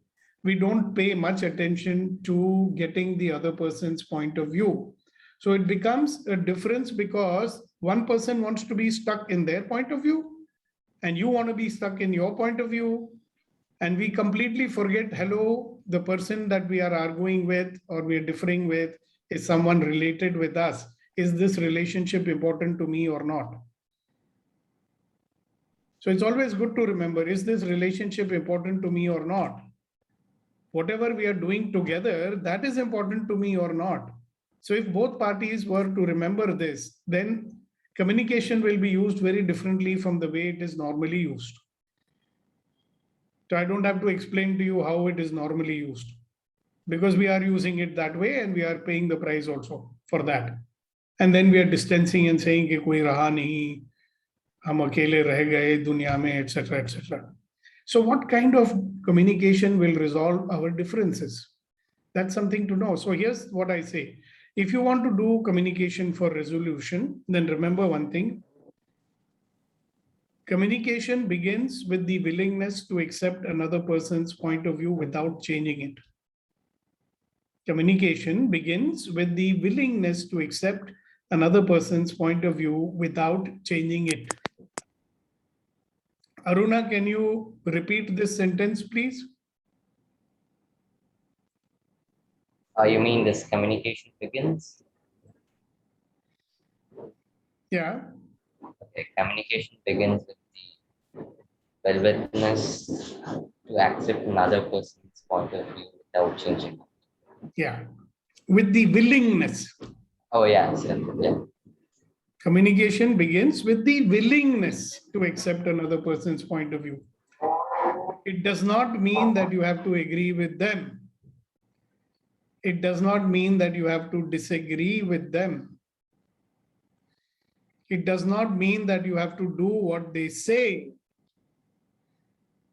We don't pay much attention to getting the other person's point of view. So it becomes a difference because one person wants to be stuck in their point of view and you want to be stuck in your point of view. And we completely forget, hello, the person that we are arguing with or we are differing with is someone related with us. Is this relationship important to me or not? So it's always good to remember, is this relationship important to me or not? Whatever we are doing together, that is important to me or not. So if both parties were to remember this, then communication will be used very differently from the way it is normally used. So I don't have to explain to you how it is normally used because we are using it that way and we are paying the price also for that. And then we are distancing and saying कि कोई रहा नहीं, हम अकेले रह गए दुनिया में, etc., etc. So what kind of communication will resolve our differences? That's something to know. So here's what I say. If you want to do communication for resolution, then remember one thing. Communication begins with the willingness to accept another person's point of view without changing it. Communication begins with the willingness to accept another person's point of view without changing it. Aruna, can you repeat this sentence, please? You mean this communication begins? Yeah. Okay, communication begins with the willingness to accept another person's point of view without changing. Yeah, with the willingness. Oh yeah, sir. Yeah. Communication begins with the willingness to accept another person's point of view. It does not mean that you have to agree with them. It does not mean that you have to disagree with them. It does not mean that you have to do what they say.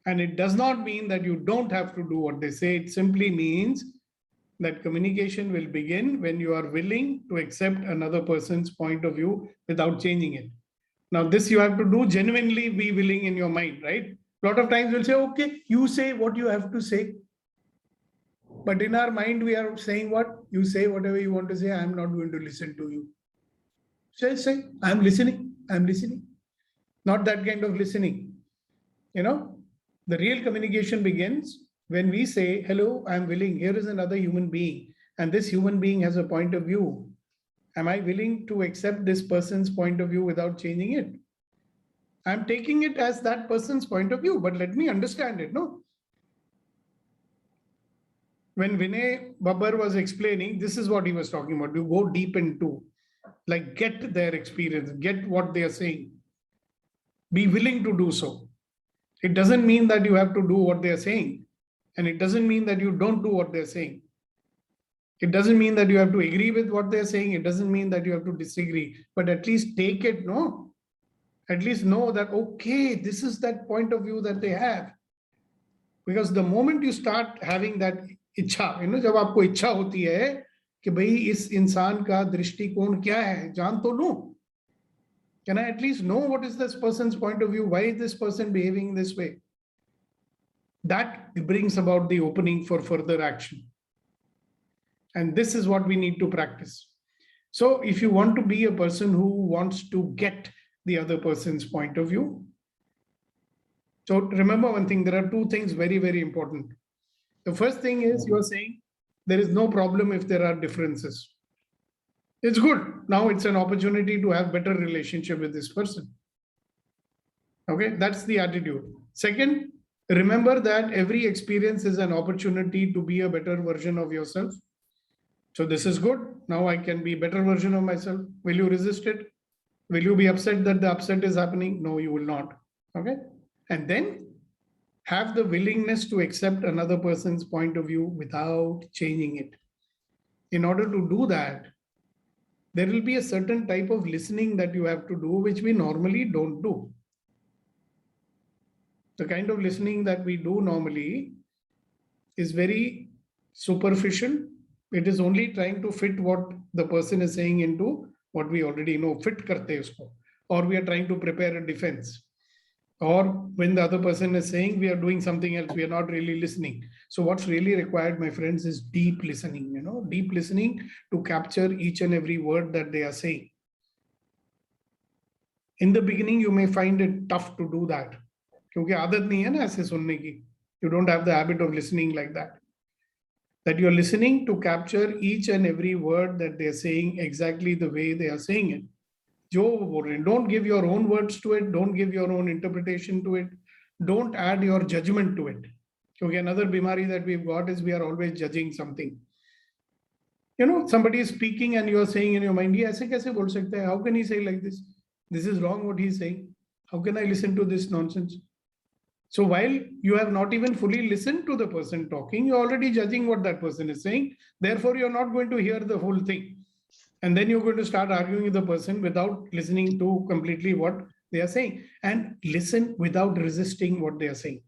And it does not mean that you don't have to do what they say. It simply means that communication will begin when you are willing to accept another person's point of view without changing it. Now, this you have to do genuinely, be willing in your mind, right? A lot of times we'll say, okay, you say what you have to say. But in our mind, we are saying what? You say whatever you want to say, I'm not going to listen to you. Say, I'm listening, I'm listening. Not that kind of listening. You know, the real communication begins when we say, hello, I'm willing, here is another human being, and this human being has a point of view. Am I willing to accept this person's point of view without changing it? I'm taking it as that person's point of view, but let me understand it, no? When Vinay Babbar was explaining, this is what he was talking about. You go deep into, like, get their experience, get what they are saying. Be willing to do so. It doesn't mean that you have to do what they are saying. And it doesn't mean that you don't do what they're saying. It doesn't mean that you have to agree with what they're saying. It doesn't mean that you have to disagree, but at least take it, no? At least know that, okay, this is that point of view that they have. Because the moment you start having that इच्छा, जब आपको इच्छा होती है कि भाई इस इंसान का दृष्टिकोण क्या है, जान तो लूं. Can I at least know what is this person's point of view? Why is this person behaving this way? That brings about the opening for further action. And this is what we need to practice. So if you want to be a person who wants to get the other person's point of view, so remember one thing, there are two things very, very important. The first thing is you are saying there is no problem if there are differences. It's good. Now it's an opportunity to have better relationship with this person. Okay, that's the attitude. Second, remember that every experience is an opportunity to be a better version of yourself. So this is good. Now I can be a better version of myself. Will you resist it? Will you be upset that the upset is happening? No, you will not. Okay. And then have the willingness to accept another person's point of view without changing it. In order to do that, there will be a certain type of listening that you have to do, which we normally don't do. The kind of listening that we do normally is very superficial. It is only trying to fit what the person is saying into what we already know. Fit karte usko. Or we are trying to prepare a defense. Or when the other person is saying we are doing something else, we are not really listening. So what's really required, my friends, is deep listening, deep listening to capture each and every word that they are saying. In the beginning, you may find it tough to do that. Because aadat nahi hai na aise sunne ki. You don't have the habit of listening like that. That you're listening to capture each and every word that they're saying exactly the way they are saying it. Don't give your own words to it. Don't give your own interpretation to it. Don't add your judgment to it. Okay, another bimari that we've got is we are always judging something. Somebody is speaking and you are saying in your mind, how can he say like this? This is wrong what he's saying. How can I listen to this nonsense? So while you have not even fully listened to the person talking, you're already judging what that person is saying. Therefore, you're not going to hear the whole thing. And then you're going to start arguing with the person without listening to completely what they are saying. And listen without resisting what they are saying.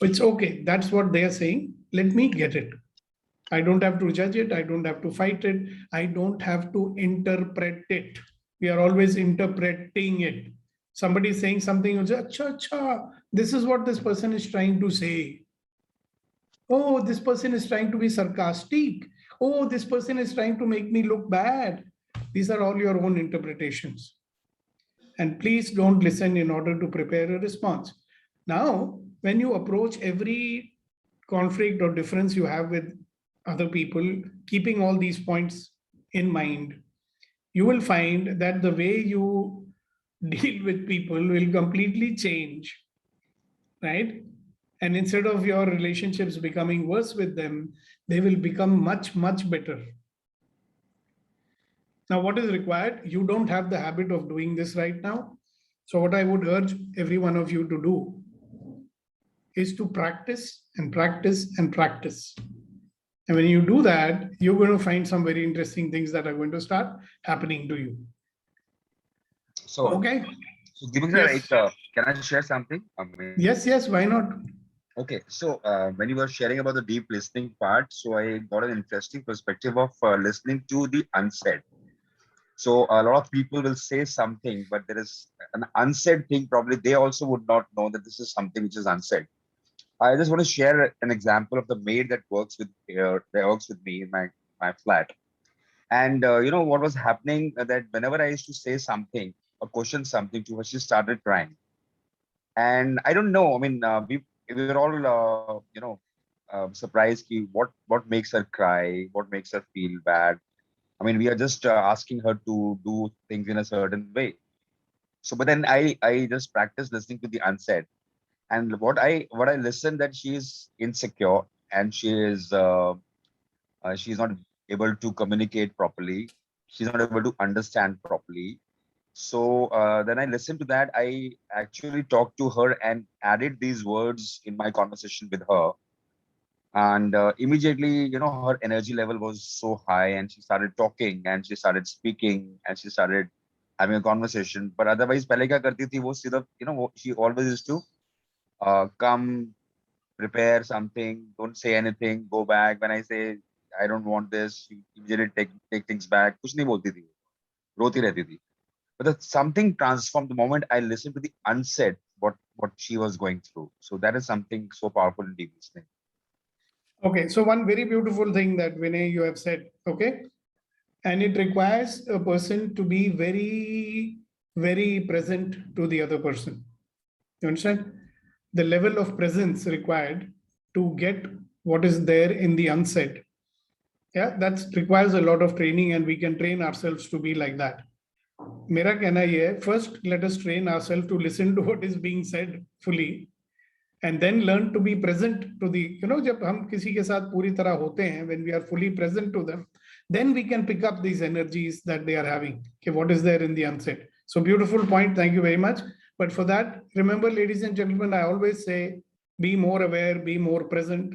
It's okay. That's what they are saying. Let me get it. I don't have to judge it. I don't have to fight it. I don't have to interpret it. We are always interpreting it. Somebody is saying something, you say, acha, this is what this person is trying to say. Oh, this person is trying to be sarcastic. Oh, this person is trying to make me look bad. These are all your own interpretations. And please don't listen in order to prepare a response. Now, when you approach every conflict or difference you have with other people, keeping all these points in mind, you will find that the way you deal with people will completely change, right? And instead of your relationships becoming worse with them, they will become much, much better. Now, what is required? You don't have the habit of doing this right now. So what I would urge every one of you to do is to practice and practice and practice. And when you do that, you're going to find some very interesting things that are going to start happening to you. So, okay. So giving Yes. can I share something? Yes, why not? Okay, so when you were sharing about the deep listening part, so I got an interesting perspective of listening to the unsaid. So a lot of people will say something, but there is an unsaid thing. Probably they also would not know that this is something which is unsaid. I just want to share an example of the maid that works with me in my flat. And what was happening that whenever I used to say something or question something to her, she started crying. And I don't know. I mean, we were all surprised. What makes her cry? What makes her feel bad? I mean, we are just asking her to do things in a certain way. So, but then I just practiced listening to the unsaid, and what I listened that she is insecure and she's not able to communicate properly. She's not able to understand properly. So then I listened to that. I actually talked to her and added these words in my conversation with her. And immediately, her energy level was so high and she started talking and she started speaking and she started having a conversation. But otherwise, pehle kya karti thi, wo sidha, she always used to come, prepare something, don't say anything, go back. When I say, I don't want this, she immediately take things back. Kuch nahi bolti thi, roti rehti thi. But something transformed the moment I listened to the unsaid, what she was going through. So that is something so powerful in deep listening. Okay, so one very beautiful thing that Vinay, you have said, okay? And it requires a person to be very, very present to the other person. You understand? The level of presence required to get what is there in the unsaid. Yeah, that requires a lot of training and we can train ourselves to be like that. Mera कहना ये है, first let us train ourselves to listen to what is being said fully. And then learn to be present to the, जब हम किसी के साथ पूरी तरह होते हैं, when we are fully present to them, then we can pick up these energies that they are having. Okay, what is there in the unsaid? So beautiful point. Thank you very much. But for that, remember, ladies and gentlemen, I always say, be more aware, be more present.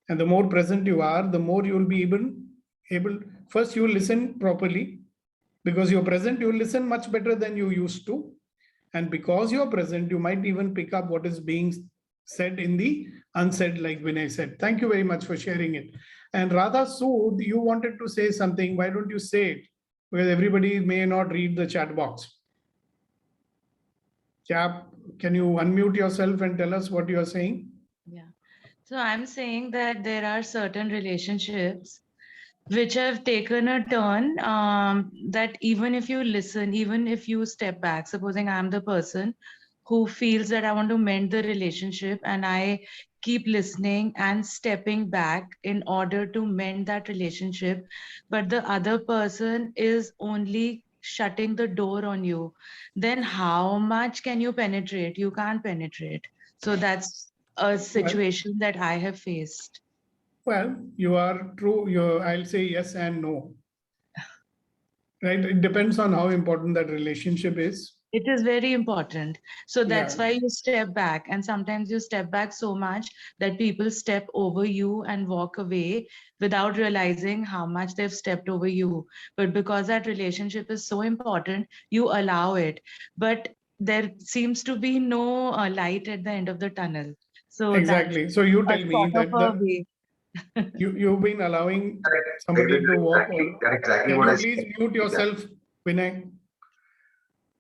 And the more present you are, the more you will be able, first you will listen properly. Because you're present, you will listen much better than you used to. And because you're present, you might even pick up what is being said in the unsaid, like Vinay said. Thank you very much for sharing it. And Radha Sood, you wanted to say something. Why don't you say it? Because everybody may not read the chat box. Can you unmute yourself and tell us what you are saying? Yeah. So I'm saying that there are certain relationships which have taken a turn that even if you listen, even if you step back, supposing I'm the person who feels that I want to mend the relationship and I keep listening and stepping back in order to mend that relationship, but the other person is only shutting the door on you, then how much can you penetrate? You can't penetrate. So that's a situation that I have faced. Well, you are true. I'll say yes and no. Right? It depends on how important that relationship is. It is very important. So that's Yeah. why you step back. And sometimes you step back so much that people step over you and walk away without realizing how much they've stepped over you. But because that relationship is so important, you allow it. But there seems to be no light at the end of the tunnel. So Exactly. So you tell that's me sort of that a way. you've been allowing somebody to walk on. Exactly Can what you I please said. mute yourself, Vinay?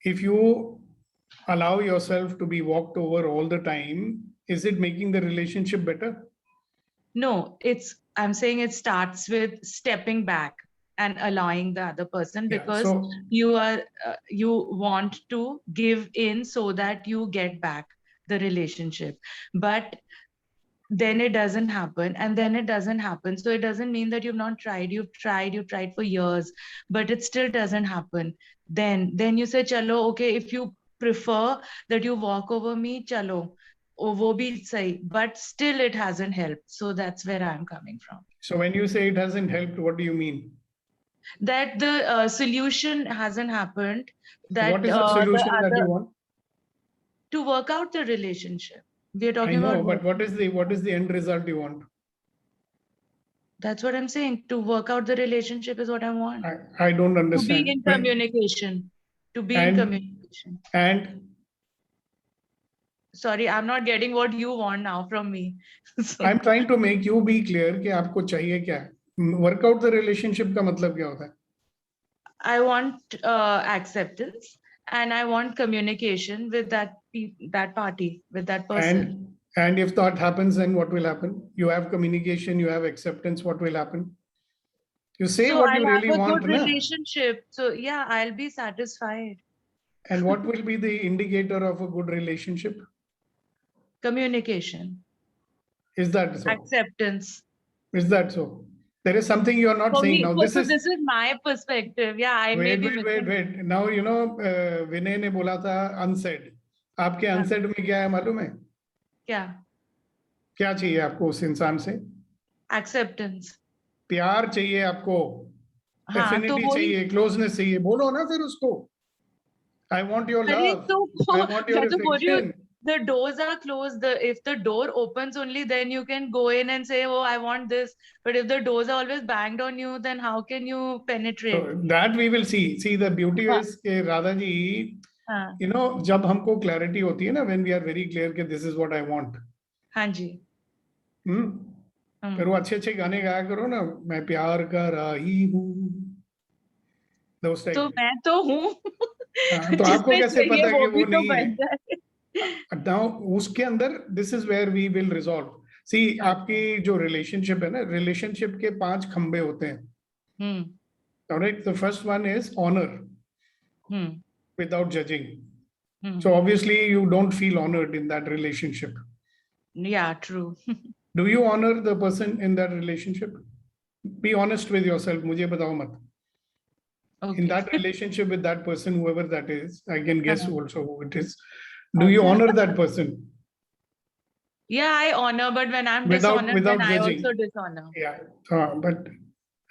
If you allow yourself to be walked over all the time, is it making the relationship better? No, I'm saying it starts with stepping back and allowing the other person, because so- you want to give in so that you get back the relationship. But then it doesn't happen, and then it doesn't happen. So it doesn't mean that you've not tried. You've tried for years, but it still doesn't happen. Then you say, chalo, okay, if you prefer that you walk over me, chalo, wo bhi sahi, but still it hasn't helped. So that's where I'm coming from. So when you say it hasn't helped, what do you mean? That the solution hasn't happened. That What is the solution that you want? to work out the relationship. We're I talking know, about but what is the end result you want? That's what I'm saying. To work out the relationship is what I want. I don't To understand. be in communication. To be in And- communication. And Sorry, I'm not getting what you want now from me. I'm trying to make you be clear कि आपको चाहिए क्या है? Work out the relationship का मतलब क्या होता है? I want acceptance, and I want communication with that party, with that person. And if that happens, then what will happen? You have communication, you have acceptance, what will happen? You say So what I'll you really have a want, good na? relationship. So yeah, I'll be satisfied. And what will be the indicator of a good relationship? Communication. Is that so? Acceptance. Is that so? There is something you are not For saying me, now. this is my perspective. Yeah, I may be wait. Now, you know, Vinay ने बोला था unsaid. आपके unsaid में क्या है मालूम है? क्या? क्या चाहिए आपको उस इंसान से? Acceptance. प्यार चाहिए आपको. हाँ, तो Affinity वही- चाहिए, closeness चाहिए. बोलो ना फिर उसको. I want your अरे love. तो I want your मैं तो बोल रही हूँ, affection. the doors are closed. If the door opens only, then you can go in and say, oh, I want this. But if the doors are always banged on you, then how can you penetrate? So that we will see. See, the beauty हाँ. is कि राधा जी, हाँ, you know, जब हमको clarity होती है ना, when we are very clear कि this is what I want. हाँ जी. फिर वो अच्छे गाने गाया करो ना, मैं प्यार का राही हूँ. Those type. तो मैं तो हूँ. तो आपको जिसपे कैसे चाहिए पता कि वो वो भी तो नहीं बन है? जाए. Now उसके अंदर this is where we will resolve. See, आपकी जो relationship है ना, relationship के 5 खंबे होते हैं. Alright, the first one is honor. Without judging. So obviously you don't feel honored in that relationship. Yeah, true. Do you honor the person in that relationship? Be honest with yourself. मुझे बताओ मत. In that relationship with that person, whoever that is, I can guess also who it is. Do you honor that person? Yeah, I honor, but when I'm Without dishonored, then I judging. also dishonor. Yeah, but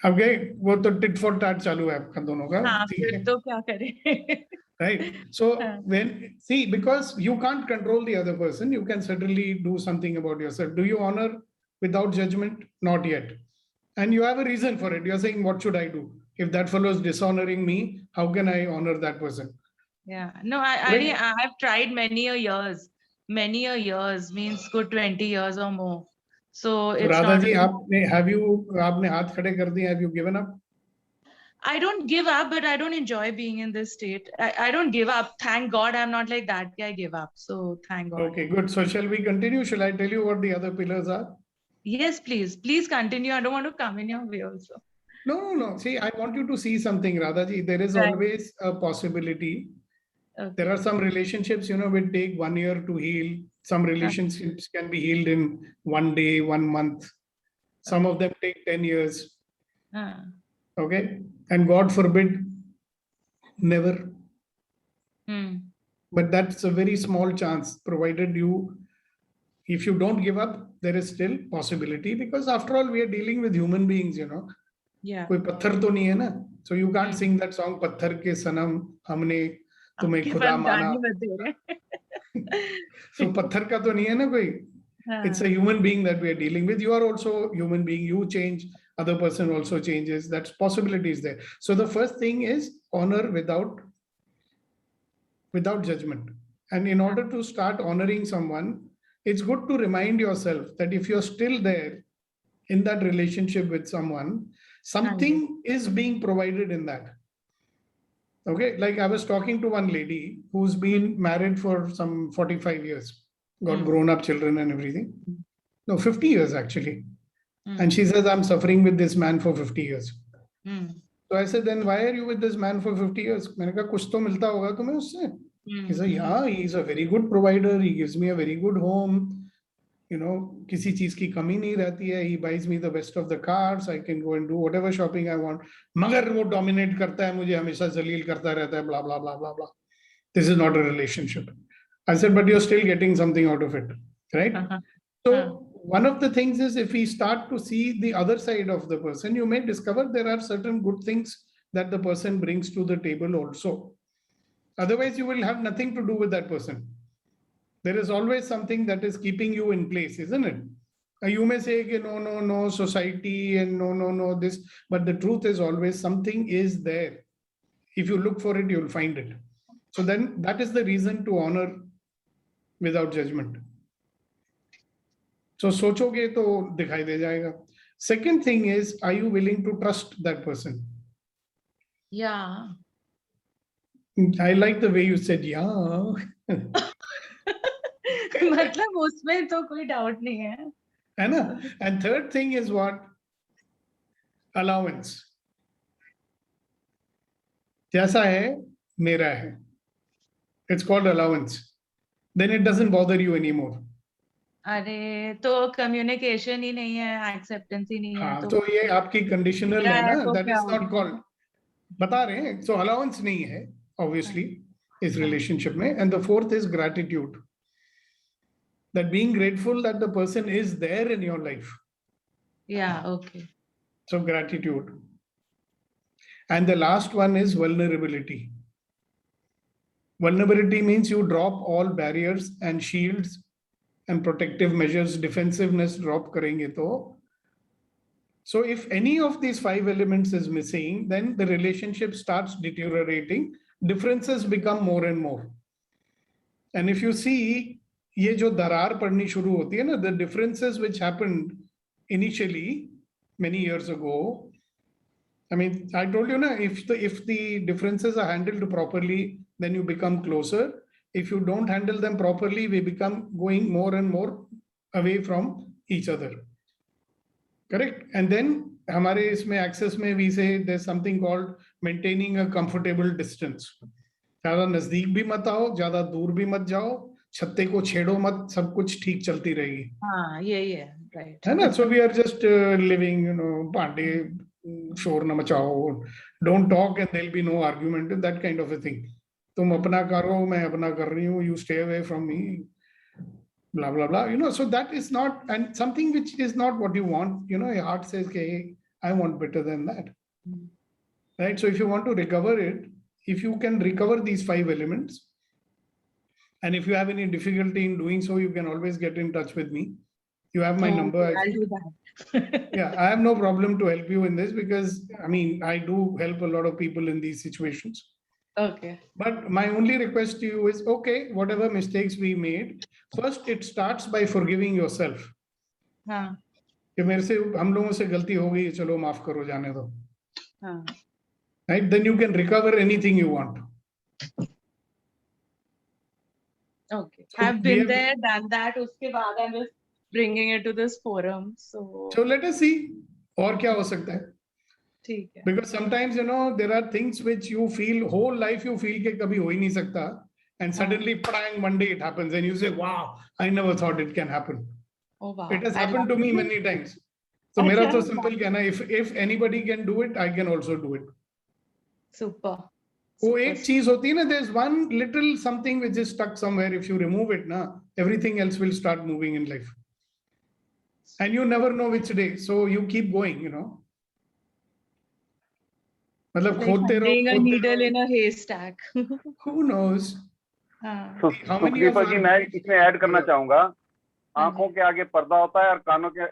Okay, वो तो tit for tat चालू है आपका दोनों का. हाँ, फिर तो क्या करें? Right. So when see, because you can't control the other person, you can certainly do something about yourself. Do you honor without judgment? Not yet. And you have a reason for it. You're saying, what should I do? If that fellow is dishonoring me, how can I honor that person? Yeah. No, I've tried many a years. Many a years means good 20 years or more. So it's Radha not. ji, आपने हाथ खड़े कर दिए, have you given up? I don't give up, but I don't enjoy being in this state. I don't give up. Thank God I'm not like that guy give up. So thank God. Okay, good. So shall we continue? Shall I tell you what the other pillars are? Yes, please. Please continue. I don't want to come in your way also. No. See, I want you to see something, Radha ji. There is Right. always a possibility. Okay. There are some relationships, will take 1 year to heal. Some relationships can be healed in 1 day, 1 month. Some of them take 10 years. Okay. And God forbid, never. But that's a very small chance, provided if you don't give up, there is still possibility, because after all, we are dealing with human beings, Yeah. कोई पत्थर तो नहीं है ना. So you can't sing that song, पत्थर के सनम हमने तुम्हें खुदा माना. So पत्थर का तो नहीं है ना कोई. It's a human being that we are dealing with. You are also human being. You change, other person also changes. That's possibilities there. So the first thing is honor without judgment. And in order to start honoring someone, it's good to remind yourself that if you're still there in that relationship with someone, something is being provided in that. Okay, like I was talking to one lady who's been married for some 45 years, got grown up children and everything. No, 50 years actually. And she says, I'm suffering with this man for 50 years. So I said, then why are you with this man for 50 years? मैंने कहा कुछ तो मिलता होगा तुम्हें उससे. He said, yeah, he's a very good provider. He gives me a very good home. किसी चीज की कमी नहीं रहती है. He buys me the best of the cars. I can go and do whatever shopping I want. मगर वो dominate करता है, मुझे हमेशा जलील करता रहता है, blah, blah, blah, blah, blah. This is not a relationship. I said, but you're still getting something out of it, right? So one of the things is, if we start to see the other side of the person, you may discover there are certain good things that the person brings to the table also. Otherwise, you will have nothing to do with that person. There is always something that is keeping you in place, isn't it? You may say, no, society and no, this. But the truth is always something is there. If you look for it, you'll find it. So then that is the reason to honor without judgment. So सोचोगे तो दिखाई दे जाएगा. Second thing is, are you willing to trust that person? Yeah. I like the way you said, yeah. मतलब उसमें तो कोई doubt नहीं है. है ना? And third thing is what? Allowance. जैसा है, मेरा है. It's called allowance. Then it doesn't bother you anymore. अरे तो communication ही नहीं है, acceptance ही नहीं है. हाँ, तो ये आपकी conditional है ना? That is not called. बता रहे हैं. So allowance नहीं है, obviously, इस relationship में. And the fourth is gratitude. That being grateful that the person is there in your life. Yeah, okay. So gratitude. And the last one is vulnerability. Vulnerability means you drop all barriers and shields and protective measures, defensiveness drop karenge to. So if any of these 5 elements is missing, then the relationship starts deteriorating. Differences become more and more. And if you see, ये जो दरार पड़नी शुरू होती है ना, the differences which happened initially many years ago. I mean, I told you na, if the differences are handled properly, then you become closer. If you don't handle them properly, we become going more and more away from each other. Correct? And then हमारे इसमें access में we say there's something called maintaining a comfortable distance. ज़्यादा नजदीक भी मत आओ, ज़्यादा दूर भी मत जाओ, छत्ते को छेड़ो मत, सब कुछ ठीक चलती रहेगी. हाँ, ये right. है ना? So we are just living, Pandey शोर न मचाओ, don't talk and there'll be no argument, that kind of a thing. तुम अपना करो, मैं अपना कर रही हूँ, you stay away from me, blah blah blah. So that is not, and something which is not what you want. Your heart says, hey, I want better than that. Right? So if you want to recover it, if you can recover these 5 elements, and if you have any difficulty in doing so, you can always get in touch with me. You have my number. I I'll think. do that. Yeah, I have no problem to help you in this because, I mean, I do help a lot of people in these situations. Okay. But my only request to you is, okay, whatever mistakes we made, first it starts by forgiving yourself. हाँ, कि मेरे से हम लोगों से गलती हो गई, चलो माफ करो, जाने दो. हाँ. Right? Then you can recover anything you want. Okay. So I've we been have- there, done that. Uske baad I'm just bringing it to this forum. So So let us see. और क्या हो सकता है? ठीक है. Because sometimes, you know, there are things which you feel whole life you feel कि कभी हो ही नहीं सकता, and suddenly, bang, one day it happens, and you say, "Wow, I never thought it can happen." Oh wow. It has I happened to love me it. many times. So I मेरा तो love simple कहना है, if anybody can do it, I can also do it. Super. वो एक चीज होती है ना, there's one little something which is stuck somewhere. If you remove it, na, everything else will start moving in life. And you never know which day, so you keep going, you know. मतलब Like खोदते रहो, finding a खोदते needle रहो. in a haystack. Who knows? हाँ. How many Sukhdeep of ji, our मैं books इसमें add करना here? चाहूंगा, आंखों के आगे पर्दा होता है और कानों के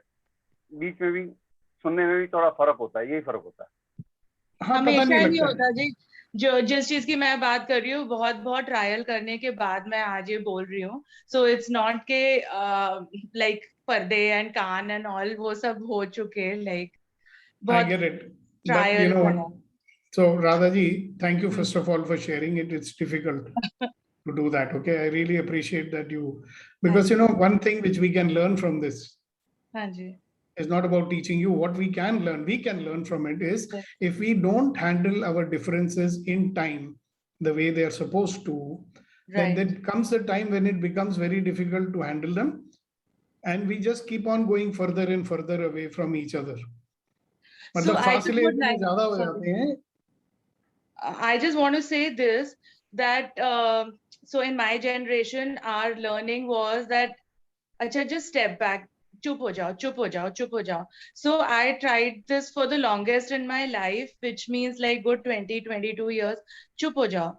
बीच में भी सुनने में भी थोड़ा फर्क होता है, यही फर्क होता है. हाँ, पता हमेशा नहीं नहीं लगता होता जी. जो जिस चीज की मैं बात कर रही हूँ, बहुत बहुत ट्रायल करने के बाद मैं आज ये बोल रही हूँ. सो इट्स नॉट के लाइक पर्दे एंड कान एंड ऑल वो सब हो चुके, लाइक I बहुत get it. But you trial know करा. what? So Radhaji, thank you first of all for sharing it. It's difficult to do that. Okay, I really appreciate that you, because you know, one thing which we can learn from this हाँ जी. is not about teaching you. What we can learn from it is if we don't handle our differences in time the way they are supposed to, then Right. there comes a time when it becomes very difficult to handle them, and we just keep on going further and further away from each other. So मतलब I just फासले would इतने like, ज्यादा हो sorry. जाते हैं. I just want to say this, that so in my generation, our learning was that, acha, just step back, chup ho jao, chup ho jao, chup ho jao. So I tried this for the longest in my life, which means like good 20, 22 years, chup ho jao,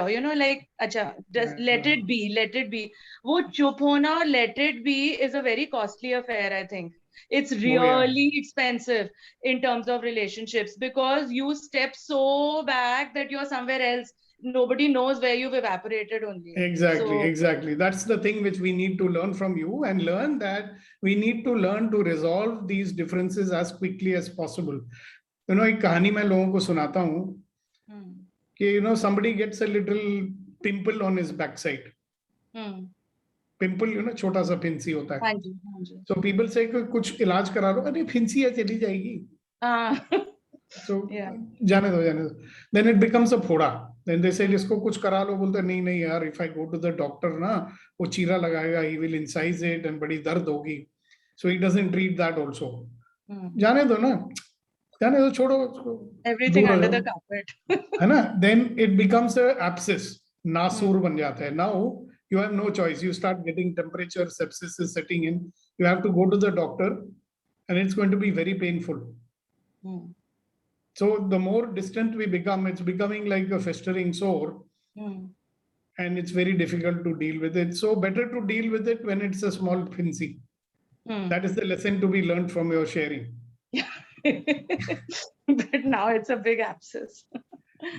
you know, like, acha, just let it be, let it be. Wo chup hona or let it be is a very costly affair, I think. It's really expensive in terms of relationships because you step so back that you're somewhere else. Nobody knows where you've evaporated only. Exactly, So, exactly. That's the thing which we need to learn from you, and learn that we need to learn to resolve these differences as quickly as possible. You know, एक कहानी मैं लोगों को सुनाता हूँ कि, you know, somebody gets a little pimple on his backside. Pimple, you know, छोटा सा फिंसी होता है. हाँ जी, हाँ जी. So people say कि कुछ इलाज करा लो. अरे फिंसी है, चली जाएगी. So Yeah. जाने दो, जाने दो. Then it becomes a फोड़ा. Then they say इसको कुछ करा लो. बोलते नहीं नहीं यार, if I go to the doctor ना, वो चीरा लगाएगा, he will incise it and बड़ी दर्द होगी. So he doesn't treat that also. जाने दो ना, जाने दो, छोड़ो उसको. Everything दूर हो under जाओ. the carpet. है ना? Then it becomes a abscess. नासूर बन जाता है. Now you have no choice. You start getting temperature, sepsis is setting in. You have to go to the doctor, and it's going to be very painful. So the more distant we become, it's becoming like a festering sore, and it's very difficult to deal with it. So better to deal with it when it's a small finsy. That is the lesson to be learned from your sharing. But now it's a big abscess.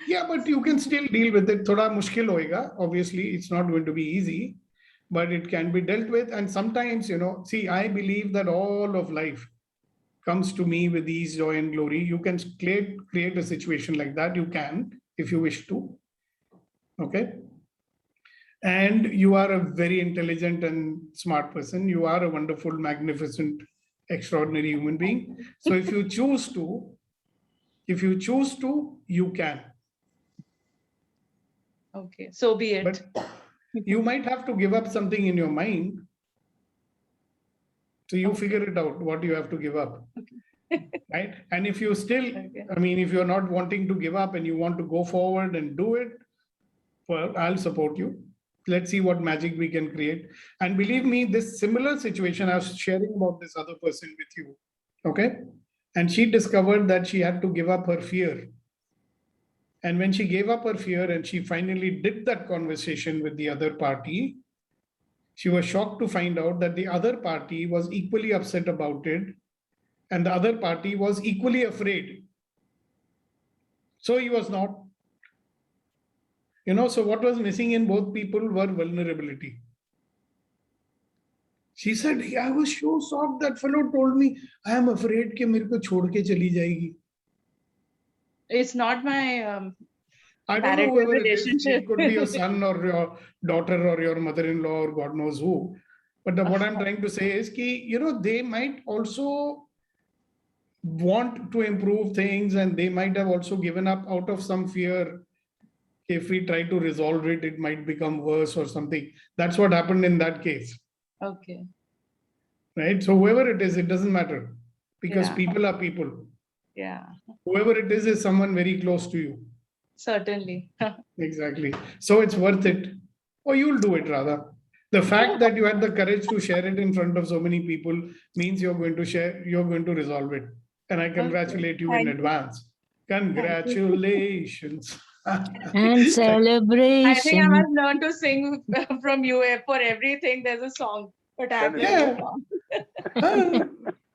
Yeah, but you can still deal with it. Thoda mushkil hoega. Obviously, it's not going to be easy, but it can be dealt with. And sometimes, you know, see, I believe that all of life comes to me with ease, joy, and glory. You can create a situation like that. You can, if you wish to. Okay. And you are a very intelligent and smart person. You are a wonderful, magnificent, extraordinary human being. So if you choose to, you can. Okay, so be it. But you might have to give up something in your mind. So you figure it out what you have to give up. Right? And if you still, I mean, if you're not wanting to give up and you want to go forward and do it, well, I'll support you. Let's see what magic we can create. And believe me, this similar situation, I was sharing about this other person with you. Okay. And she discovered that she had to give up her fear. And when she gave up her fear and she finally did that conversation with the other party, she was shocked to find out that the other party was equally upset about it, and the other party was equally afraid. So he was not. So what was missing in both people were vulnerability. She said, I was so shocked that fellow told me, I am afraid कि मेरे को छोड़ के चली जाएगी. It's not my I don't know marital whoever it is. relationship. It could be your son or your daughter or your mother-in-law or God knows who. But what I'm trying to say is that, they might also want to improve things, and they might have also given up out of some fear. If we try to resolve it, it might become worse or something. That's what happened in that case. Okay. Right? So whoever it is, it doesn't matter, because Yeah. people are people. Yeah, Whoever it is someone very close to you. certainly. Exactly. So it's worth it. Or you'll do it rather. The fact that you had the courage to share it in front of so many people means you're going to resolve it. And I congratulate you in Thank you. advance. Congratulations. And celebration. I think I must learn to sing from you. For everything, there's a song. But I have to Yeah. song.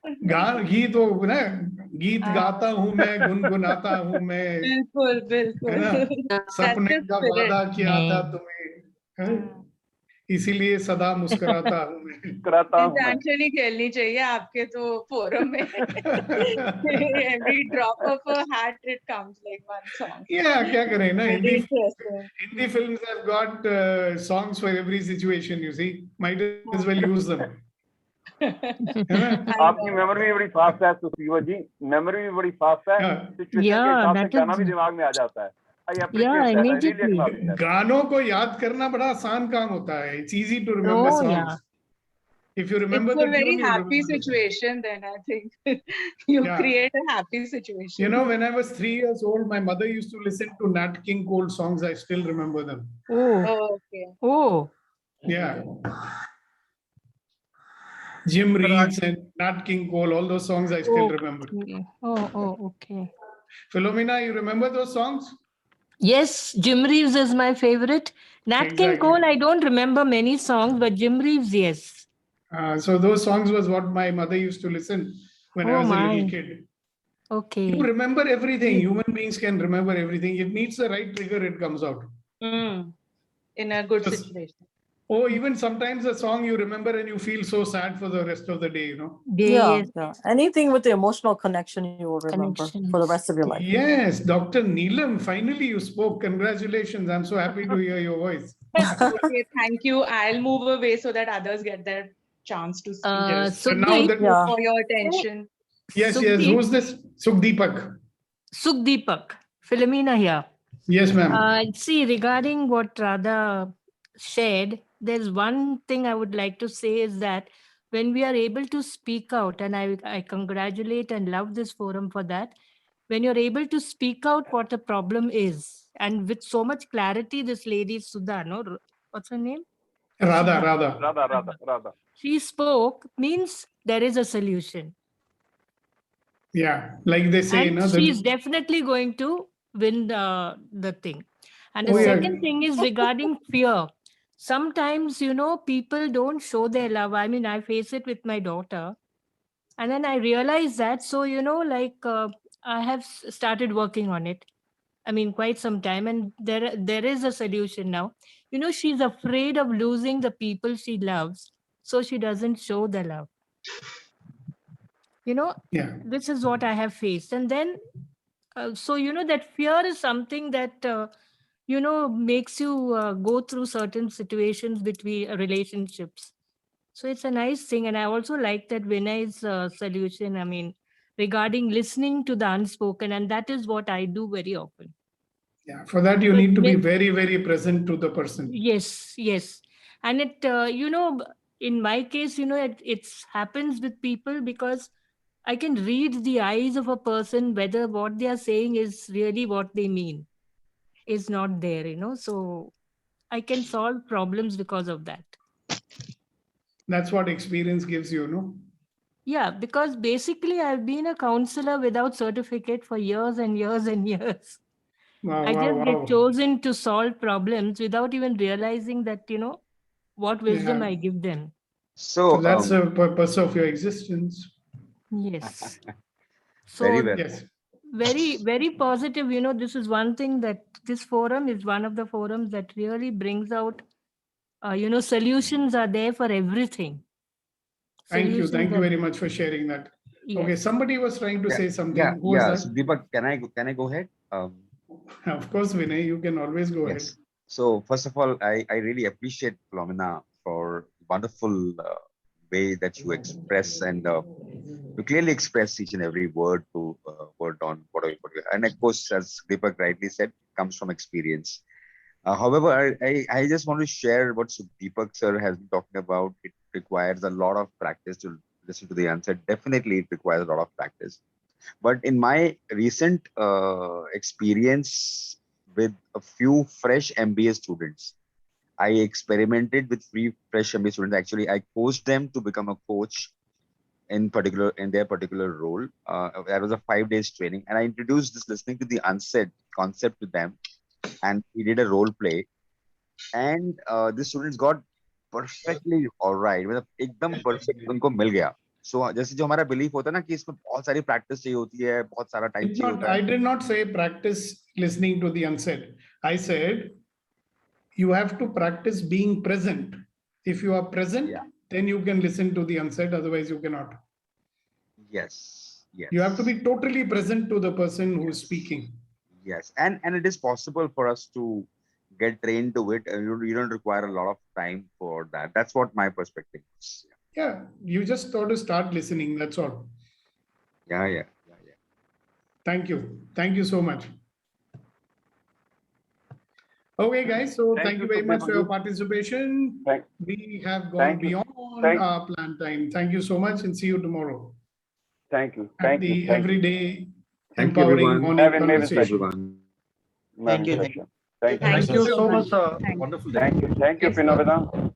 गीत वो ना गीत गाता हूँ मैं गुनगुनाता हूँ मैं बिल्कुल बिल्कुल है ना सपने का वादा किया था तुम्हें हैं? इसीलिए सदा मुस्कुराता हूँ मैं Actually खेलनी चाहिए आपके तो फोरम में. Every drop of a hat it comes like one song. Yeah, क्या करें ना Very interesting. Hindi films have got songs for every situation, you see. Might as well use them. आपकी मेमोरी भी बड़ी फास्ट है सुशीवा जी, memory भी बड़ी fast है, सिचुएशन के हिसाब से गाना भी दिमाग में आ जाता है. गानों को याद करना बड़ा आसान काम होता है. It's easy to remember songs. If you remember It's the a very tune, you happy remember the situation then I think. You Yeah. create a happy situation. when I was 3 years old, my mother used to listen to Nat King Cole songs. I still remember them. Oh, okay. oh. Yeah. Jim Reeves and Nat King Cole, all those songs I still remember. Okay. Philomena, you remember those songs? Yes, Jim Reeves is my favorite. Nat King Exactly. Cole, I don't remember many songs, but Jim Reeves, yes. So those songs was what my mother used to listen when I Oh was a little my. kid. Okay. You remember everything. Human beings can remember everything. It needs the right trigger, it comes out. In a good situation. Oh, even sometimes a song you remember and you feel so sad for the rest of the day, Yeah. Anything with the emotional connection you will remember for the rest of your life. Yes, Dr. Neelam, finally you spoke. Congratulations. I'm so happy to hear your voice. Okay, thank you. I'll move away so that others get their chance to speak. Yes. So And now that, For your attention. yes. Sukhdeep. Who's this? Sukhdeepak. Sukhdeepak, Philomena here. Yes, ma'am. See, regarding what Radha shared, there's one thing I would like to say is that when we are able to speak out, and I congratulate and love this forum for that, when you're able to speak out what the problem is, and with so much clarity, this lady Sudha, no, what's her name? Radha. She spoke, means there is a solution. Yeah, like they say, And she's definitely going to win the thing. And the Oh, yeah. second thing is regarding fear. Sometimes, people don't show their love. I mean, I face it with my daughter. And then I realized that. So, I have started working on it. I mean, quite some time. And there is a solution now. She's afraid of losing the people she loves. So she doesn't show the love. Yeah. This is what I have faced. And then, that fear is something that, makes you go through certain situations between relationships. So it's a nice thing. And I also like that Vinay's solution, I mean, regarding listening to the unspoken. And that is what I do very often. Yeah, for that you need to be very, very present to the person. Yes. And it, in my case, it happens with people because I can read the eyes of a person, whether what they are saying is really what they mean is not there, so I can solve problems because of that. That's what experience gives you, no? Yeah, because basically I've been a counselor without certificate for years and years and years. Wow, I wow, just wow. get chosen to solve problems without even realizing that, what wisdom Yeah. I give them. So that's the purpose of your existence. Yes. Very So well. Yes. very, very positive. This is one thing that this forum is one of the forums that really brings out, solutions are there for everything. Thank you. Solutions Thank you are- very much for sharing that. Okay, Yes. somebody was trying to say something. Yeah, Who was yeah. that? So Deepak, can I go ahead? Of course, Vinay, you can always go ahead. Yes. So first of all, I really appreciate Philomena for wonderful way that you express and you clearly express each and every word to word on whatever. And of course, as Deepak rightly said, comes from experience. However, I just want to share what Deepak sir has been talking about. It requires a lot of practice to listen to the answer. Definitely, it requires a lot of practice. But in my recent experience with a few fresh MBA students, I experimented with fresh MBA students. Actually, I coached them to become a coach in their particular role. That was a 5 days training, and I introduced this listening to the unsaid concept to them, and we did a role play, and the students got perfectly all right. मतलब एकदम perfect उनको मिल गया. So जैसे जो हमारा belief होता है ना कि इसमें बहुत सारी practice चाहिए होती है, बहुत सारा time चाहिए होता है. I did not say practice listening to the unsaid. I said you have to practice being present. If you are present, then you can listen to the unsaid. Otherwise, you cannot. Yes. Yes. You have to be totally present to the person who is speaking. Yes, and it is possible for us to get trained to it, and you don't require a lot of time for that. That's what my perspective is. Yeah, you just got to start listening. That's all. Yeah. Thank you so much. Okay, guys. So thank you very much for your participation. We have gone beyond our planned time. Thank you so much, and see you tomorrow. Thank you. Thank you. Every day. Thank you, Empowering everyone. morning Have a nice conversation. Everyone. Thank you. Thank you so much. Wonderful day. Thank you, Phenomena.